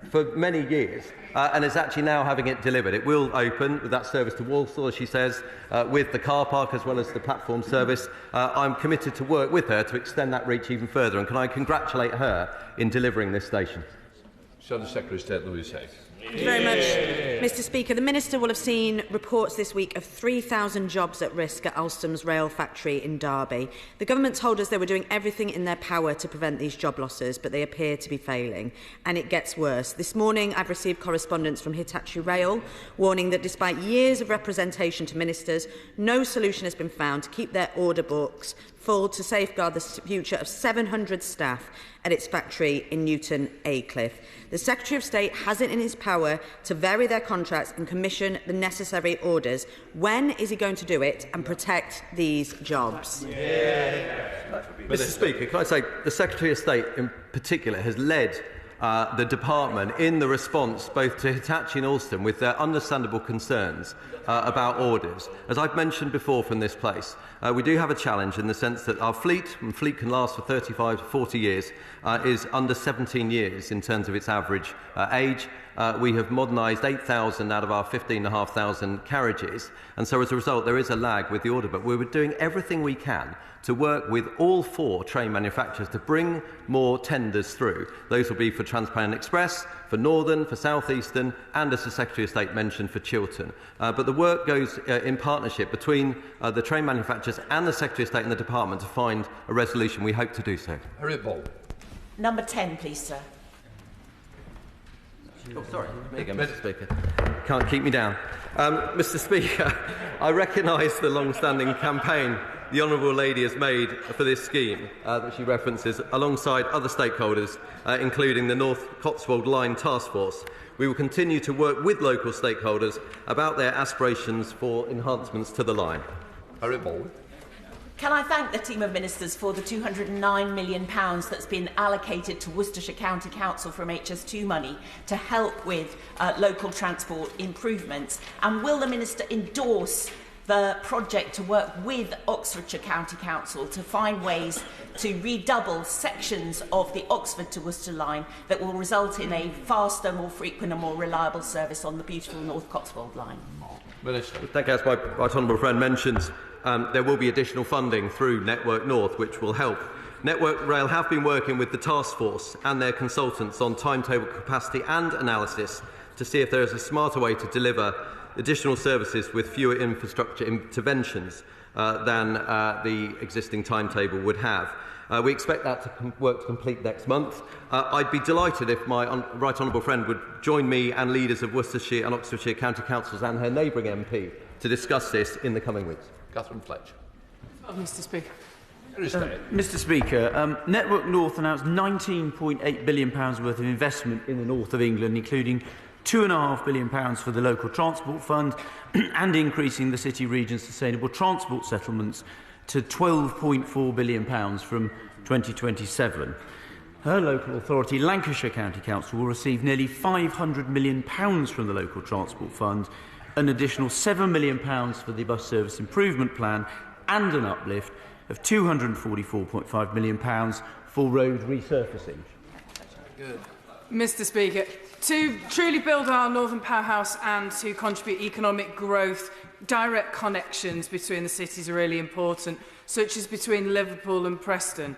Speaker 17: for many years, and is actually now having it delivered. It will open with that service to Walsall, as she says, with the car park as well as the platform service. I'm committed to work with her to extend that reach even further, and can I congratulate her in delivering this station.
Speaker 1: Shadow Secretary of State Louise Hay.
Speaker 8: Thank you very much, Mr Speaker. The Minister will have seen reports this week of 3,000 jobs at risk at Alstom's rail factory in Derby. The government told us they were doing everything in their power to prevent these job losses, but they appear to be failing. And it gets worse. This morning I've received correspondence from Hitachi Rail warning that despite years of representation to ministers, no solution has been found to keep their order books full to safeguard the future of 700 staff at its factory in Newton Aycliffe. The Secretary of State has it in his power to vary their contracts and commission the necessary orders. When is he going to do it and protect these jobs?
Speaker 17: Mr Speaker, can I say the Secretary of State in particular has led the department in the response both to Hitachi and Alstom with their understandable concerns about orders. As I've mentioned before from this place, we do have a challenge in the sense that our fleet, and fleet can last for 35 to 40 years, is under 17 years in terms of its average age. We have modernised 8,000 out of our 15,500 carriages, and so as a result there is a lag with the order book. We're doing everything we can to work with all 4 train manufacturers to bring more tenders through. Those will be for Transpennine Express, for Northern, for South Eastern, and, as the Secretary of State mentioned, for Chiltern. But the work goes in partnership between the train manufacturers and the Secretary of State and the Department to find a resolution. We hope to do so.
Speaker 1: Harriet Ball.
Speaker 9: Number 10, please, sir.
Speaker 17: Oh, sorry. Me again, Mr Speaker. Can't keep me down. Mr Speaker, I recognise the long-standing campaign the Honourable Lady has made for this scheme that she references alongside other stakeholders, including the North Cotswold Line Task Force. We will continue to work with local stakeholders about their aspirations for enhancements to the line.
Speaker 1: Harriet Ball.
Speaker 9: Can I thank the team of ministers for the £209 million that's been allocated to Worcestershire County Council from HS2 money to help with local transport improvements? And will the minister endorse the project to work with Oxfordshire County Council to find ways to redouble sections of the Oxford to Worcester line that will result in a faster, more frequent and more reliable service on the beautiful North Cotswold line?
Speaker 17: Minister. Thank you. As my right honourable friend mentions, there will be additional funding through Network North, which will help. Network Rail have been working with the task force and their consultants on timetable capacity and analysis to see if there is a smarter way to deliver additional services with fewer infrastructure interventions than the existing timetable would have. We expect that to work to complete next month. I'd be delighted if my right honourable friend would join me and leaders of Worcestershire and Oxfordshire County Councils and her neighbouring MP to discuss this in the coming weeks.
Speaker 1: Catherine Fletcher.
Speaker 7: Mr Speaker.
Speaker 14: Mr Speaker, Network North announced £19.8 billion worth of investment in the north of England, including £2.5 billion for the local transport fund and increasing the city region's sustainable transport settlements to £12.4 billion from 2027. Her local authority, Lancashire County Council, will receive nearly £500 million from the local transport fund, an additional £7 million for the bus service improvement plan and an uplift of £244.5 million for road resurfacing.
Speaker 5: Good. Mr. Speaker, to truly build our northern powerhouse and to contribute economic growth, direct connections between the cities are really important, such as between Liverpool and Preston.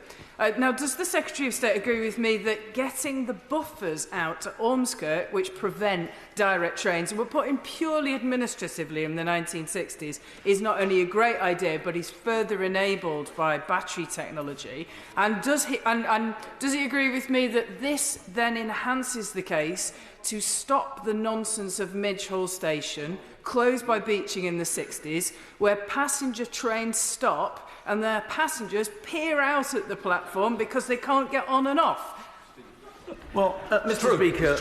Speaker 5: Now, does the Secretary of State agree with me that getting the buffers out to Ormskirk, which prevent direct trains and were put in purely administratively in the 1960s, is not only a great idea, but is further enabled by battery technology? And does he agree with me that this then enhances the case to stop the nonsense of Midge Hall Station, closed by Beeching in the 60s, where passenger trains stop and their passengers peer out at the platform because they can't get on and off?
Speaker 14: Well, Mr. Speaker,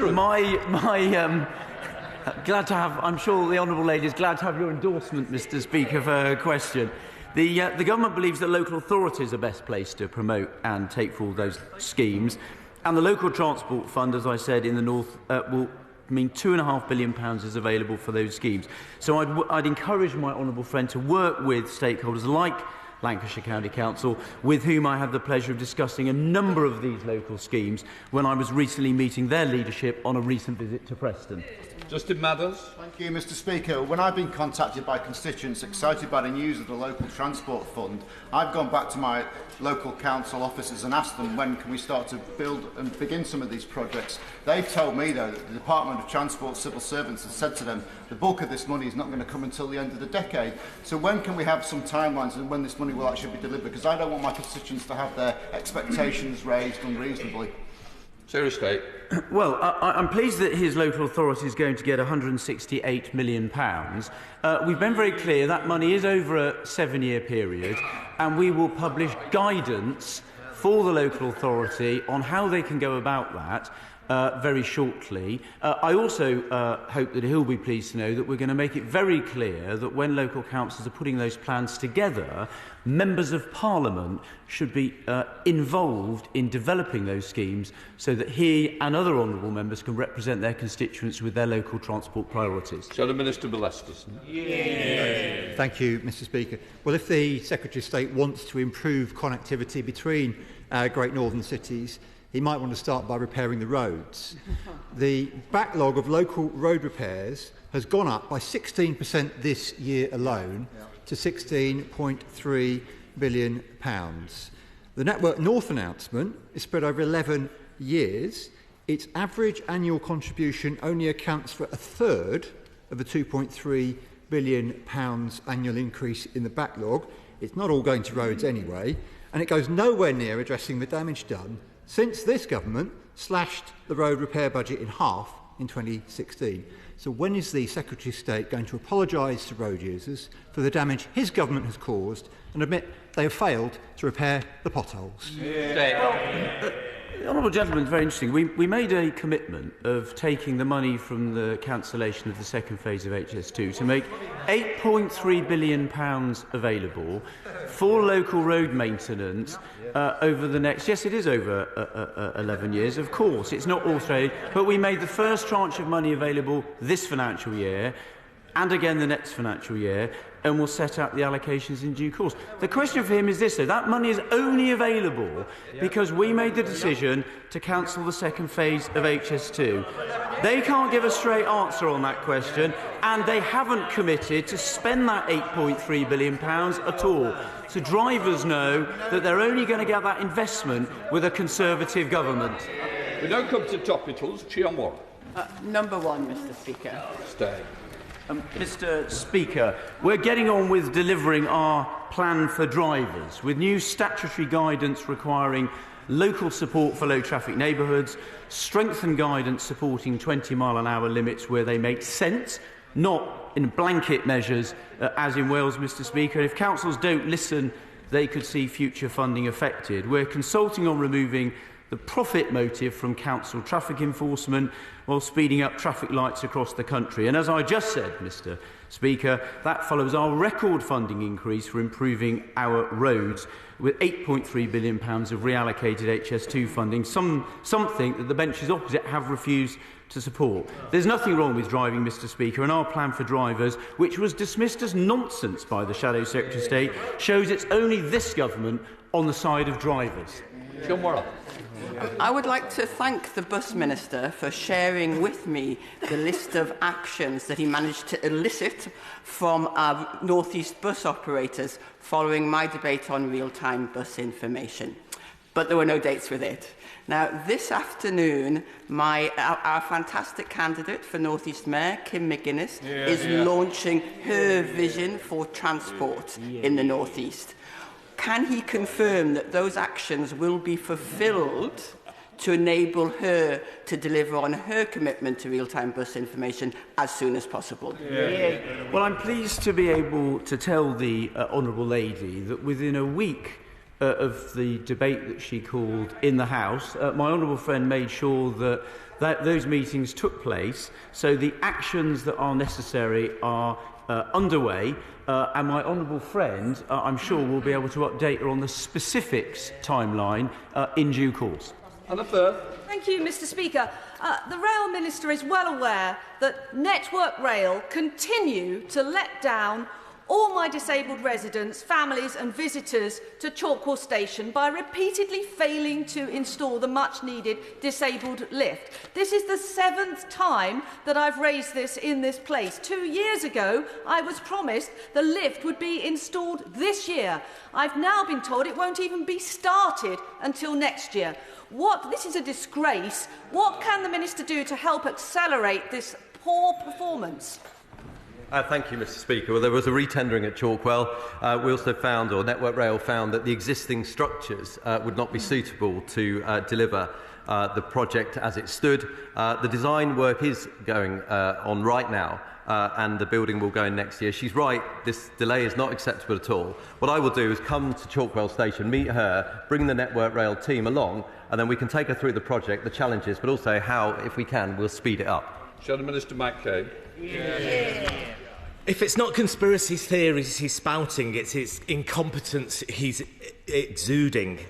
Speaker 14: glad to have. I'm sure the honourable lady is glad to have your endorsement, Mr. Speaker, for her question. The government believes that local authorities are best placed to promote and take forward those schemes, and the local transport fund, as I said, in the north will mean £2.5 billion is available for those schemes. So I'd encourage my honourable friend to work with stakeholders like Lancashire County Council, with whom I had the pleasure of discussing a number of these local schemes when I was recently meeting their leadership on a recent visit to Preston.
Speaker 1: Justin Madders.
Speaker 10: Thank you, Mr. Speaker. When I've been contacted by constituents excited by the news of the local transport fund, I've gone back to my local council officers and asked them when can we start to build and begin some of these projects. They've told me, though, that the Department of Transport civil servants have said to them the bulk of this money is not going to come until the end of the decade. So when can we have some timelines and when this money will actually be delivered? Because I don't want my constituents to have their expectations raised unreasonably.
Speaker 1: Seriously.
Speaker 14: Well, I'm pleased that his local authority is going to get £168 million. We've been very clear that money is over a 7-year period, and we will publish guidance for the local authority on how they can go about that very shortly. I also hope that he'll be pleased to know that we're going to make it very clear that when local councils are putting those plans together, members of Parliament should be involved in developing those schemes so that he and other honourable members can represent their constituents with their local transport priorities.
Speaker 1: Shadow Minister Balestis.
Speaker 12: Yeah. Thank you, Mr. Speaker. Well, if the Secretary of State wants to improve connectivity between great northern cities, he might want to start by repairing the roads. The backlog of local road repairs has gone up by 16% this year alone to £16.3 billion. The Network North announcement is spread over 11 years. Its average annual contribution only accounts for a third of the £2.3 billion annual increase in the backlog. It's not all going to roads anyway, and it goes nowhere near addressing the damage done since this government slashed the road repair budget in half in 2016. So when is the Secretary of State going to apologise to road users for the damage his government has caused and admit they have failed to repair the potholes?
Speaker 14: Well, the honourable gentleman is very interesting. We made a commitment of taking the money from the cancellation of the second phase of HS2 to make £8.3 billion available for local road maintenance over the next... Yes, it is over 11 years, of course. It's not all trade, but we made the first tranche of money available this financial year and again the next financial year, and we'll set out the allocations in due course. The question for him is this, though. That money is only available because we made the decision to cancel the second phase of HS2. They can't give a straight answer on that question, and they haven't committed to spend that £8.3 billion at all. So drivers know that they're only going to get that investment with a Conservative government.
Speaker 1: We now come to topicals. Siobhan Warren.
Speaker 21: Number one, Mr. Speaker.
Speaker 1: Stay.
Speaker 14: Mr. Speaker, we're getting on with delivering our plan for drivers, with new statutory guidance requiring local support for low-traffic neighbourhoods, strengthened guidance supporting 20-mile-an-hour limits where they make sense, not in blanket measures as in Wales, Mr. Speaker. If councils don't listen, they could see future funding affected. We're consulting on removing the profit motive from council traffic enforcement while speeding up traffic lights across the country. And as I just said, Mr. Speaker, that follows our record funding increase for improving our roads with £8.3 billion of reallocated HS2 funding, something that the benches opposite have refused to support. There's nothing wrong with driving, Mr. Speaker, and our plan for drivers, which was dismissed as nonsense by the Shadow Secretary of State, shows it's only this government on the side of drivers.
Speaker 21: I would like to thank the Bus Minister for sharing with me the list of actions that he managed to elicit from our North East bus operators following my debate on real-time bus information. But there were no dates with it. Now, this afternoon, our fantastic candidate for North East Mayor, Kim McGuinness, is launching her vision for transport in the North East. Can he confirm that those actions will be fulfilled to enable her to deliver on her commitment to real-time bus information as soon as possible?
Speaker 14: Well, I'm pleased to be able to tell the Honourable Lady that within a week of the debate that she called in the House, my honourable friend made sure that those meetings took place, so the actions that are necessary are underway, and my honourable friend, I'm sure, will be able to update her on the specifics timeline in due course.
Speaker 6: Thank you, Mr. Speaker. The Rail Minister is well aware that Network Rail continue to let down all my disabled residents, families and visitors to Chalkwell Station by repeatedly failing to install the much-needed disabled lift. This is the 7th time that I've raised this in this place. 2 years ago, I was promised the lift would be installed this year. I've now been told it won't even be started until next year. This is a disgrace. What can the Minister do to help accelerate this poor performance?
Speaker 17: Thank you, Mr. Speaker. Well, there was a retendering at Chalkwell. We also found, or Network Rail found, that the existing structures would not be suitable to deliver the project as it stood. The design work is going on right now, and the building will go in next year. She's right, this delay is not acceptable at all. What I will do is come to Chalkwell Station, meet her, bring the Network Rail team along, and then we can take her through the project, the challenges, but also how, if we can, we'll speed it up.
Speaker 1: Shadow Minister McCabe.
Speaker 11: If it's not conspiracy theories he's spouting, it's his incompetence he's exuding.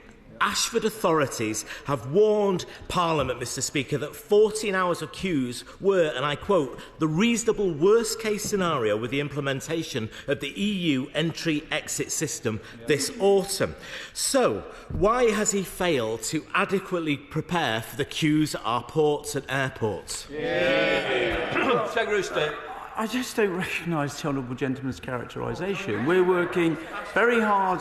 Speaker 11: Ashford authorities have warned Parliament, Mr. Speaker, that 14 hours of queues were, and I quote, the reasonable worst-case scenario with the implementation of the EU entry-exit system this autumn. So, why has he failed to adequately prepare for the queues at our ports and airports?
Speaker 1: Secretary of State.
Speaker 14: I just don't recognise the honourable gentleman's characterisation. We're working very hard.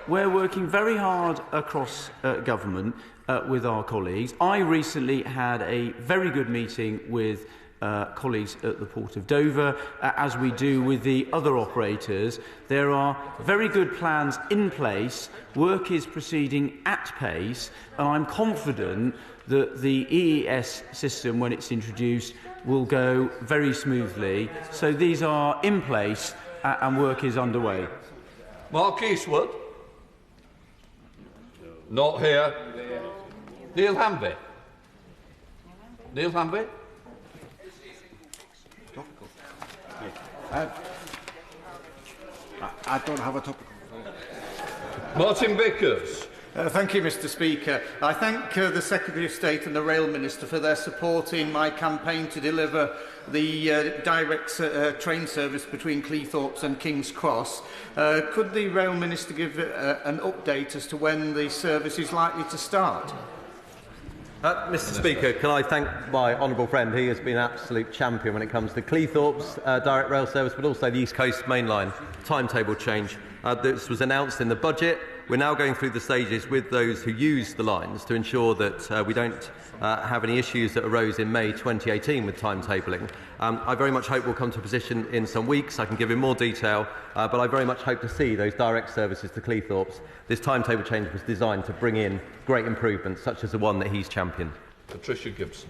Speaker 14: We're working very hard across government with our colleagues. I recently had a very good meeting with colleagues at the Port of Dover, as we do with the other operators. There are very good plans in place. Work is proceeding at pace, and I'm confident that the EES system, when it's introduced, will go very smoothly. So these are in place and work is underway.
Speaker 1: Mark Eastwood. Not here. Neil Hanby. Neil Hanby.
Speaker 15: I don't have a topical.
Speaker 1: Martin Vickers.
Speaker 15: Thank you, Mr. Speaker. I thank the Secretary of State and the Rail Minister for their support in my campaign to deliver the direct train service between Cleethorpes and King's Cross. Could the Rail Minister give an update as to when the service is likely to start?
Speaker 17: Mr. Speaker, can I thank my honourable friend? He has been an absolute champion when it comes to Cleethorpes direct rail service, but also the East Coast Main Line timetable change. This was announced in the budget. We're now going through the stages with those who use the lines to ensure that we don't have any issues that arose in May 2018 with timetabling. I very much hope we'll come to a position in some weeks. I can give him more detail, but I very much hope to see those direct services to Cleethorpes. This timetable change was designed to bring in great improvements, such as the one that he's championed.
Speaker 1: Patricia Gibson.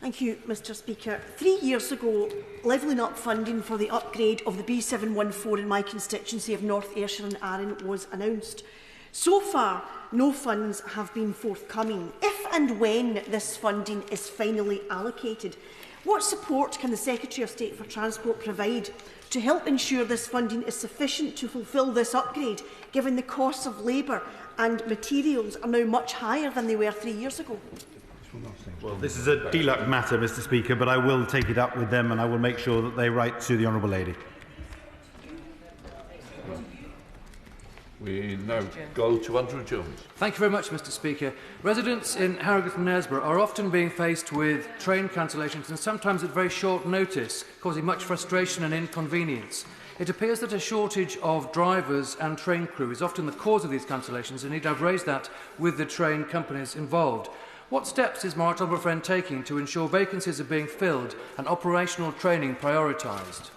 Speaker 16: Thank you, Mr. Speaker. 3 years ago, levelling up funding for the upgrade of the B714 in my constituency of North Ayrshire and Arran was announced. So far, no funds have been forthcoming. If and when this funding is finally allocated, what support can the Secretary of State for Transport provide to help ensure this funding is sufficient to fulfil this upgrade, given the costs of labour and materials are now much higher than they were 3 years ago?
Speaker 3: Well, this is a DLUC matter, Mr. Speaker, but I will take it up with them and I will make sure that they write to the Honourable Lady.
Speaker 1: We now go to Andrew Jones.
Speaker 13: Thank you very much, Mr. Speaker. Residents in Harrogate and Knaresborough are often being faced with train cancellations and sometimes at very short notice, causing much frustration and inconvenience. It appears that a shortage of drivers and train crew is often the cause of these cancellations. Indeed, I've raised that with the train companies involved. What steps is my honourable friend taking to ensure vacancies are being filled and operational training prioritised?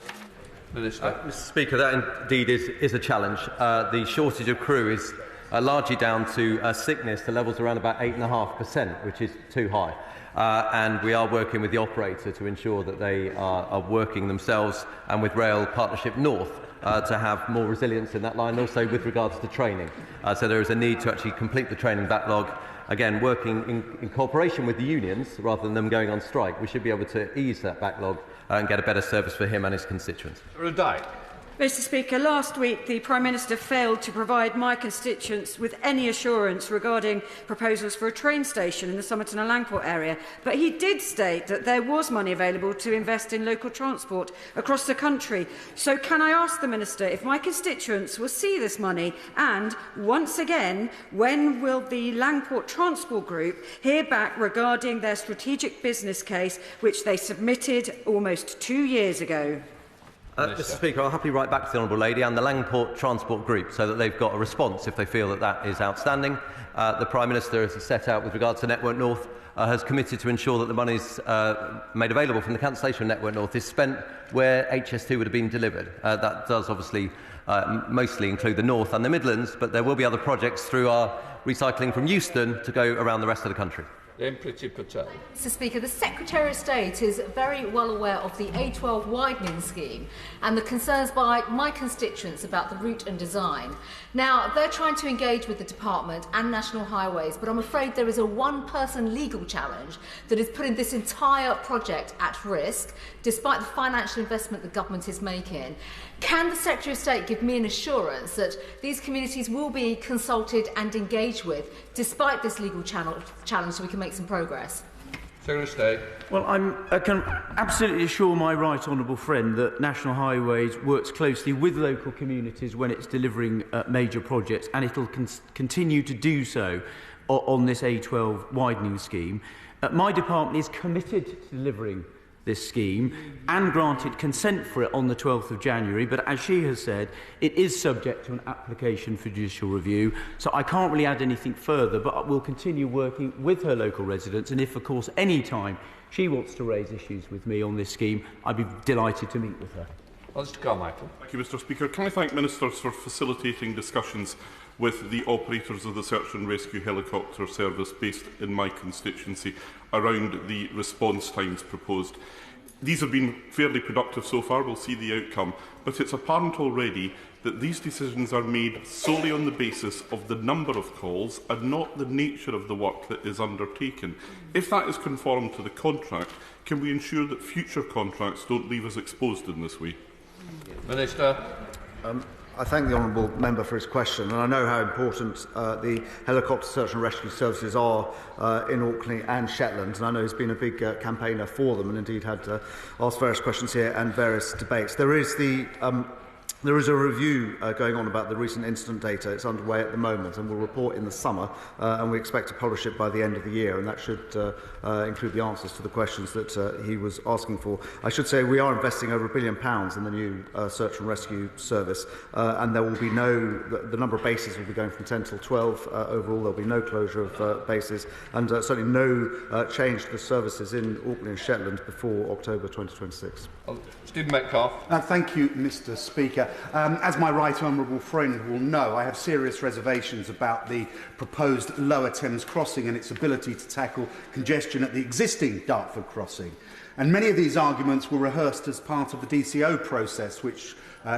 Speaker 17: Mr. Speaker, that indeed is a challenge. The shortage of crew is largely down to sickness. The level's around about 8.5%, which is too high. And we are working with the operator to ensure that they are working themselves and with Rail Partnership North to have more resilience in that line, also with regards to training. So there is a need to actually complete the training backlog. Again, working in cooperation with the unions rather than them going on strike, we should be able to ease that backlog and get a better service for him and his constituents.
Speaker 6: Mr. Speaker, last week the Prime Minister failed to provide my constituents with any assurance regarding proposals for a train station in the Somerton and Langport area, but he did state that there was money available to invest in local transport across the country. So can I ask the Minister if my constituents will see this money, and, once again, when will the Langport Transport Group hear back regarding their strategic business case which they submitted almost 2 years ago?
Speaker 17: Mr. Speaker, I'll happily write back to the Honourable Lady and the Langport Transport Group so that they've got a response if they feel that that is outstanding. The Prime Minister, as he set out with regard to Network North, has committed to ensure that the money made available from the cancellation of Network North is spent where HS2 would have been delivered. That does obviously mostly include the North and the Midlands, but there will be other projects through our recycling from Euston to go around the rest of the country.
Speaker 18: Mr. Speaker, the Secretary of State is very well aware of the A12 widening scheme and the concerns by my constituents about the route and design. Now, they're trying to engage with the Department and National Highways, but I'm afraid there is a one-person legal challenge that is putting this entire project at risk, despite the financial investment the government is making. Can the Secretary of State give me an assurance that these communities will be consulted and engaged with, despite this legal challenge, so we can make some progress?
Speaker 1: Secretary of State.
Speaker 14: Well, I can absolutely assure my right honourable friend that National Highways works closely with local communities when it's delivering major projects, and it will continue to do so on this A12 widening scheme. My department is committed to delivering this scheme and granted consent for it on the 12th of January, but as she has said, it is subject to an application for judicial review, so I can't really add anything further, but we'll continue working with her local residents, and if, of course, any time she wants to raise issues with me on this scheme, I'd be delighted to meet with her.
Speaker 1: Mr. Carmichael.
Speaker 19: Thank you, Mr. Speaker. Can I thank Ministers for facilitating discussions with the operators of the search and rescue helicopter service based in my constituency around the response times proposed. These have been fairly productive so far. We'll see the outcome. But it's apparent already that these decisions are made solely on the basis of the number of calls and not the nature of the work that is undertaken. If that is conformed to the contract, can we ensure that future contracts don't leave us exposed in this way?
Speaker 1: Minister.
Speaker 10: I thank the honourable member for his question, and I know how important the helicopter search and rescue services are in Orkney and Shetland, and I know he's been a big campaigner for them and indeed had asked various questions here and various debates. There is a review going on about the recent incident data. It's underway at the moment and will report in the summer, and we expect to publish it by the end of the year, and that should include the answers to the questions that he was asking for. I should say we are investing over £1 billion in the new search and rescue service, and there will be the number of bases will be going from 10 till 12 overall. There will be no closure of bases, and certainly no change to the services in Orkney and Shetland before October 2026.
Speaker 1: Stephen McCarthy.
Speaker 20: Thank you, Mr. Speaker. As my right honourable friend will know, I have serious reservations about the proposed Lower Thames crossing and its ability to tackle congestion at the existing Dartford crossing. And many of these arguments were rehearsed as part of the DCO process, which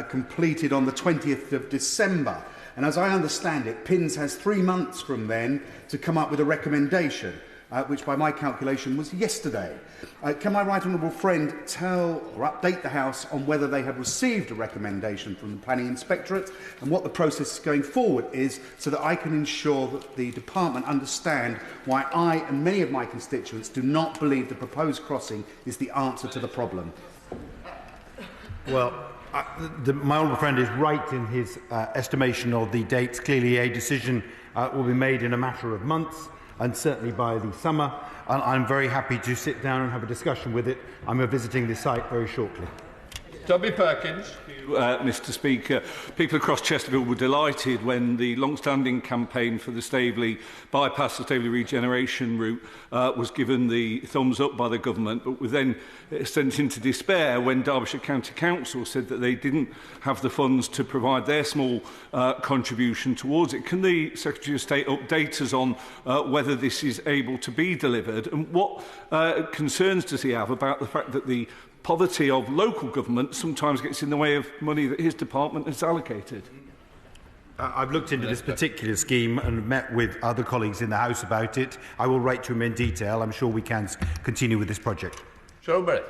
Speaker 20: completed on the 20th of December. And as I understand it, PINS has 3 months from then to come up with a recommendation, which by my calculation was yesterday. Can my right honourable friend tell or update the House on whether they have received a recommendation from the Planning Inspectorate and what the process going forward is, so that I can ensure that the Department understand why I and many of my constituents do not believe the proposed crossing is the answer to the problem?
Speaker 3: Well, My honourable friend is right in his estimation of the dates. Clearly, a decision will be made in a matter of months, and certainly by the summer. And I'm very happy to sit down and have a discussion with it. I'm visiting the site very shortly.
Speaker 1: Toby Perkins.
Speaker 2: Mr. Speaker. People across Chesterfield were delighted when the long-standing campaign for the Staveley bypass, the Staveley regeneration route, was given the thumbs up by the government, but was then sent into despair when Derbyshire County Council said that they didn't have the funds to provide their small contribution towards it. Can the Secretary of State update us on whether this is able to be delivered, and what concerns does he have about the fact that the poverty of local government sometimes gets in the way of money that his department has allocated?
Speaker 3: I've looked into this particular scheme and met with other colleagues in the House about it. I will write to him in detail. I'm sure we can continue with this project.
Speaker 1: Shrewsbury.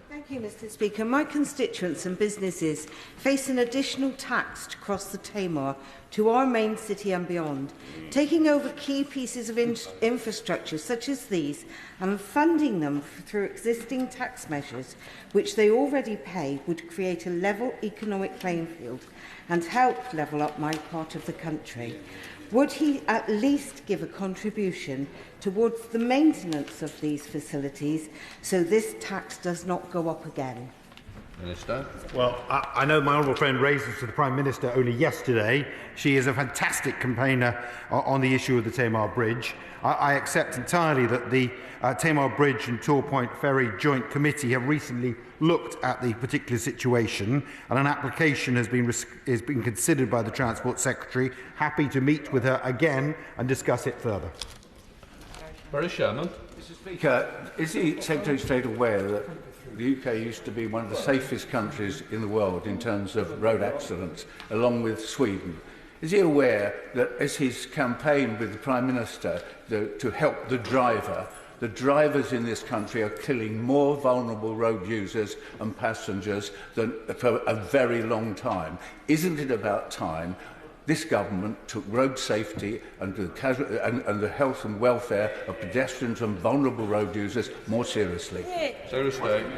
Speaker 4: Thank you, Mr. Speaker. My constituents and businesses face an additional tax to cross the Tamar to our main city and beyond. Taking over key pieces of infrastructure such as these and funding them through existing tax measures, which they already pay, would create a level economic playing field and help level up my part of the country. Would he at least give a contribution towards the maintenance of these facilities so this tax does not go up again?
Speaker 1: Minister.
Speaker 3: Well, I know my honourable friend raised this to the Prime Minister only yesterday. She is a fantastic campaigner on the issue of the Tamar Bridge. I accept entirely that the Tamar Bridge and Torpoint Ferry Joint Committee have recently looked at the particular situation, and an application has been considered by the Transport Secretary. Happy to meet with her again and discuss it further.
Speaker 1: Very Sherman.
Speaker 22: Mr. Speaker, is the Secretary of State aware that the UK used to be one of the safest countries in the world in terms of road accidents, along with Sweden? Is he aware that as he's campaigned with the Prime Minister to help the drivers in this country are killing more vulnerable road users and passengers than for a very long time? Isn't it about time this government took road safety and the health and welfare of pedestrians and vulnerable road users more seriously?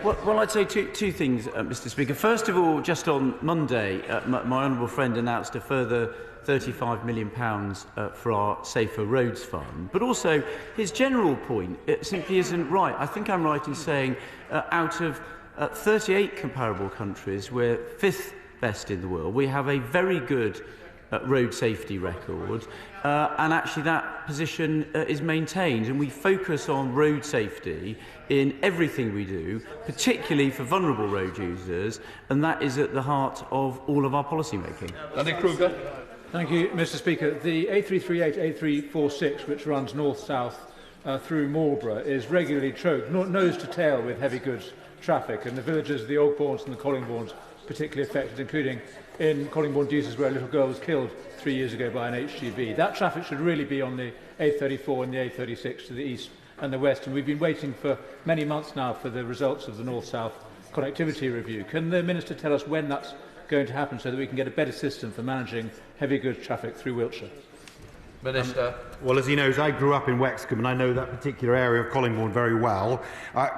Speaker 14: Well, I'd say two things, Mr. Speaker. First of all, just on Monday, my honourable friend announced a further £35 million for our Safer Roads Fund. But also, his general point simply isn't right. I think I'm right in saying out of 38 comparable countries, we're fifth best in the world. We have a very good road safety record, and actually that position is maintained, and we focus on road safety in everything we do, particularly for vulnerable road users, and that is at the heart of all of our policy making.
Speaker 1: Andy Kruger.
Speaker 23: Thank you, Mr. Speaker. The A338, A346, which runs north-south through Marlborough, is regularly choked, nose to tail, with heavy goods traffic, and the villages, the Ogbournes and the Collingbournes, particularly affected, including in Collingbourne Deuces, where a little girl was killed 3 years ago by an HGV. That traffic should really be on the A34 and the A36 to the east and the west, and we've been waiting for many months now for the results of the north-south connectivity review. Can the Minister tell us when that's going to happen so that we can get a better system for managing heavy goods traffic through Wiltshire?
Speaker 1: Minister.
Speaker 3: Well, as he knows, I grew up in Wexham and I know that particular area of Collingbourne very well.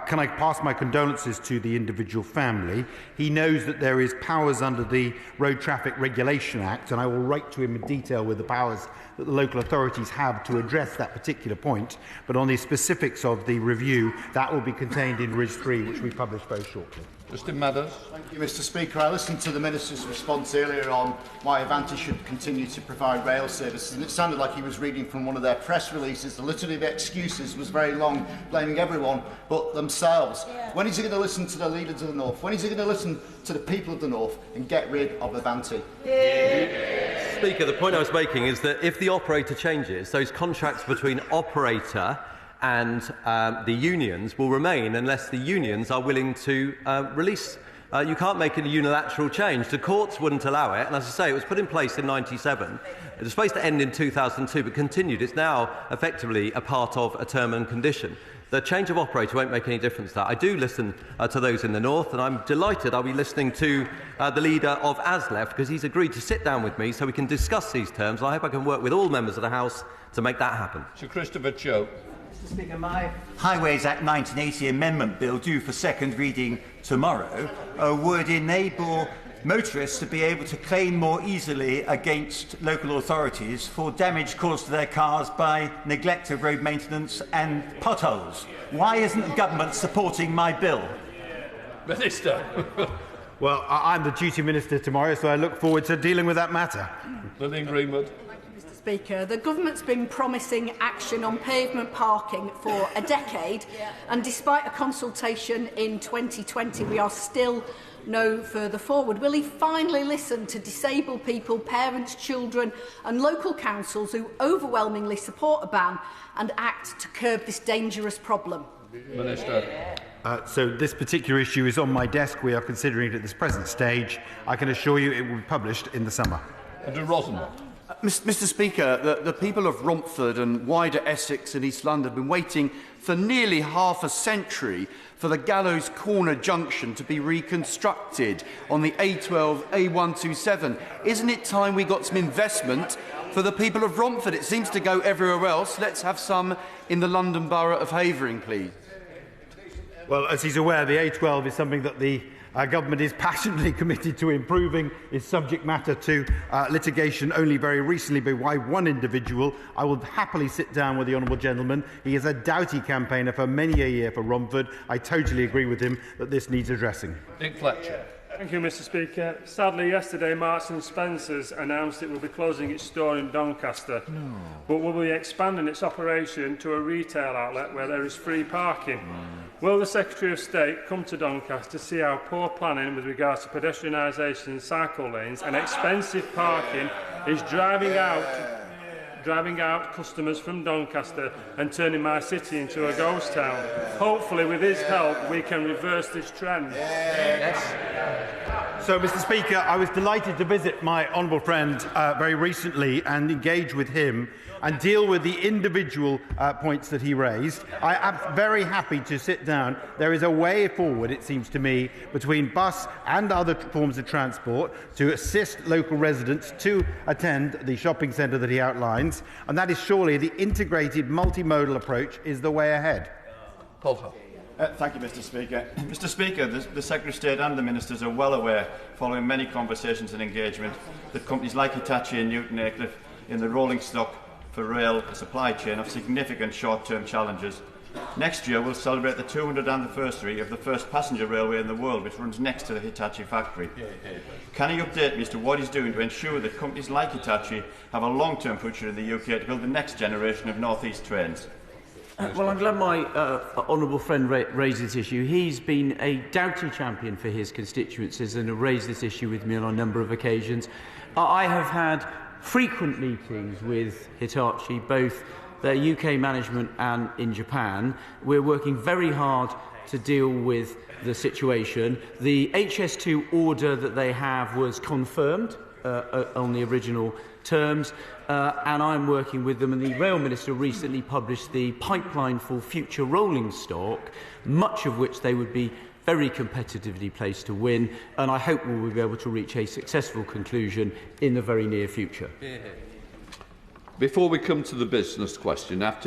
Speaker 3: Can I pass my condolences to the individual family? He knows that there is powers under the Road Traffic Regulation Act, and I will write to him in detail with the powers that the local authorities have to address that particular point. But on the specifics of the review, that will be contained in RIS 3, which we publish very shortly.
Speaker 1: Justin Madders.
Speaker 10: Thank you, Mr. Speaker. I listened to the Minister's response earlier on why Avanti should continue to provide rail services, and it sounded like he was reading from one of their press releases. The litany of excuses was very long, blaming everyone but themselves. When is he going to listen to the leaders of the North? When is he going to listen to the people of the North and get rid of Avanti?
Speaker 17: Speaker, the point I was making is that if the operator changes, those contracts between operator and the unions will remain unless the unions are willing to release. You can't make a unilateral change. The courts wouldn't allow it, and as I say, it was put in place in '97. It was supposed to end in 2002, but continued. It's now effectively a part of a term and condition. The change of operator won't make any difference to that. I do listen to those in the north, and I'm delighted I'll be listening to the leader of ASLEF, because he's agreed to sit down with me so we can discuss these terms, and I hope I can work with all members of the House to make that happen.
Speaker 1: Sir Christopher Cho.
Speaker 24: Mr. Speaker, my Highways Act 1980 Amendment Bill, due for second reading tomorrow, would enable motorists to be able to claim more easily against local authorities for damage caused to their cars by neglect of road maintenance and potholes. Why isn't the government supporting my bill?
Speaker 1: Minister.
Speaker 3: Well, I'm the duty minister tomorrow, so I look forward to dealing with that matter.
Speaker 1: Lillian Greenwood.
Speaker 5: Mr. Speaker, the government's been promising action on pavement parking for a decade, and despite a consultation in 2020, we are still no further forward. Will he finally listen to disabled people, parents, children and local councils who overwhelmingly support a ban and act to curb this dangerous problem?
Speaker 1: Minister.
Speaker 3: So this particular issue is on my desk. We are considering it at this present stage. I can assure you it will be published in the summer.
Speaker 7: Mr. Speaker, the people of Romford and wider Essex and East London have been waiting for nearly half a century for the Gallows Corner junction to be reconstructed on the A12 A127. Isn't it time we got some investment for the people of Romford? It seems to go everywhere else. Let's have some in the London Borough of Havering, please.
Speaker 3: Well, as he's aware, the A12 is something that the government is passionately committed to improving. Is subject matter to litigation only very recently by one individual. I will happily sit down with the honourable gentleman. He is a doughty campaigner for many a year for Romford. I totally agree with him that this needs addressing.
Speaker 1: Nick Fletcher.
Speaker 8: Thank you, Mr. Speaker. Sadly, yesterday, Marks and Spencer's announced it will be closing its store in Doncaster, but will be expanding its operation to a retail outlet where there is free parking. Will the Secretary of State come to Doncaster to see how poor planning with regards to pedestrianisation and cycle lanes and expensive parking is driving out customers from Doncaster and turning my city into a ghost town? Hopefully, with his help, we can reverse this trend.
Speaker 3: So, Mr. Speaker, I was delighted to visit my honourable friend very recently and engage with him and deal with the individual points that he raised. I am very happy to sit down. There is a way forward, it seems to me, between bus and other forms of transport to assist local residents to attend the shopping centre that he outlines, and that is surely the integrated multimodal approach is the way ahead.
Speaker 1: Paul.
Speaker 9: Thank you, Mr. Speaker. Mr. Speaker, the Secretary of State and the Ministers are well aware, following many conversations and engagement, that companies like Hitachi and Newton Aycliffe in the rolling stock for rail supply chain have significant short-term challenges. Next year we'll celebrate the 200th anniversary of the first passenger railway in the world, which runs next to the Hitachi factory. Can he update me as to what he's doing to ensure that companies like Hitachi have a long-term future in the UK to build the next generation of North East trains?
Speaker 14: Well, I'm glad my honourable friend raised this issue. He's been a doughty champion for his constituencies and has raised this issue with me on a number of occasions. I have had frequent meetings with Hitachi, both their UK management and in Japan. We're working very hard to deal with the situation. The HS2 order that they have was confirmed on the original terms, and I'm working with them, and the Rail Minister recently published the pipeline for future rolling stock, much of which they would be very competitively placed to win, and I hope we will be able to reach a successful conclusion in the very near future.
Speaker 1: Before we come to the business question, after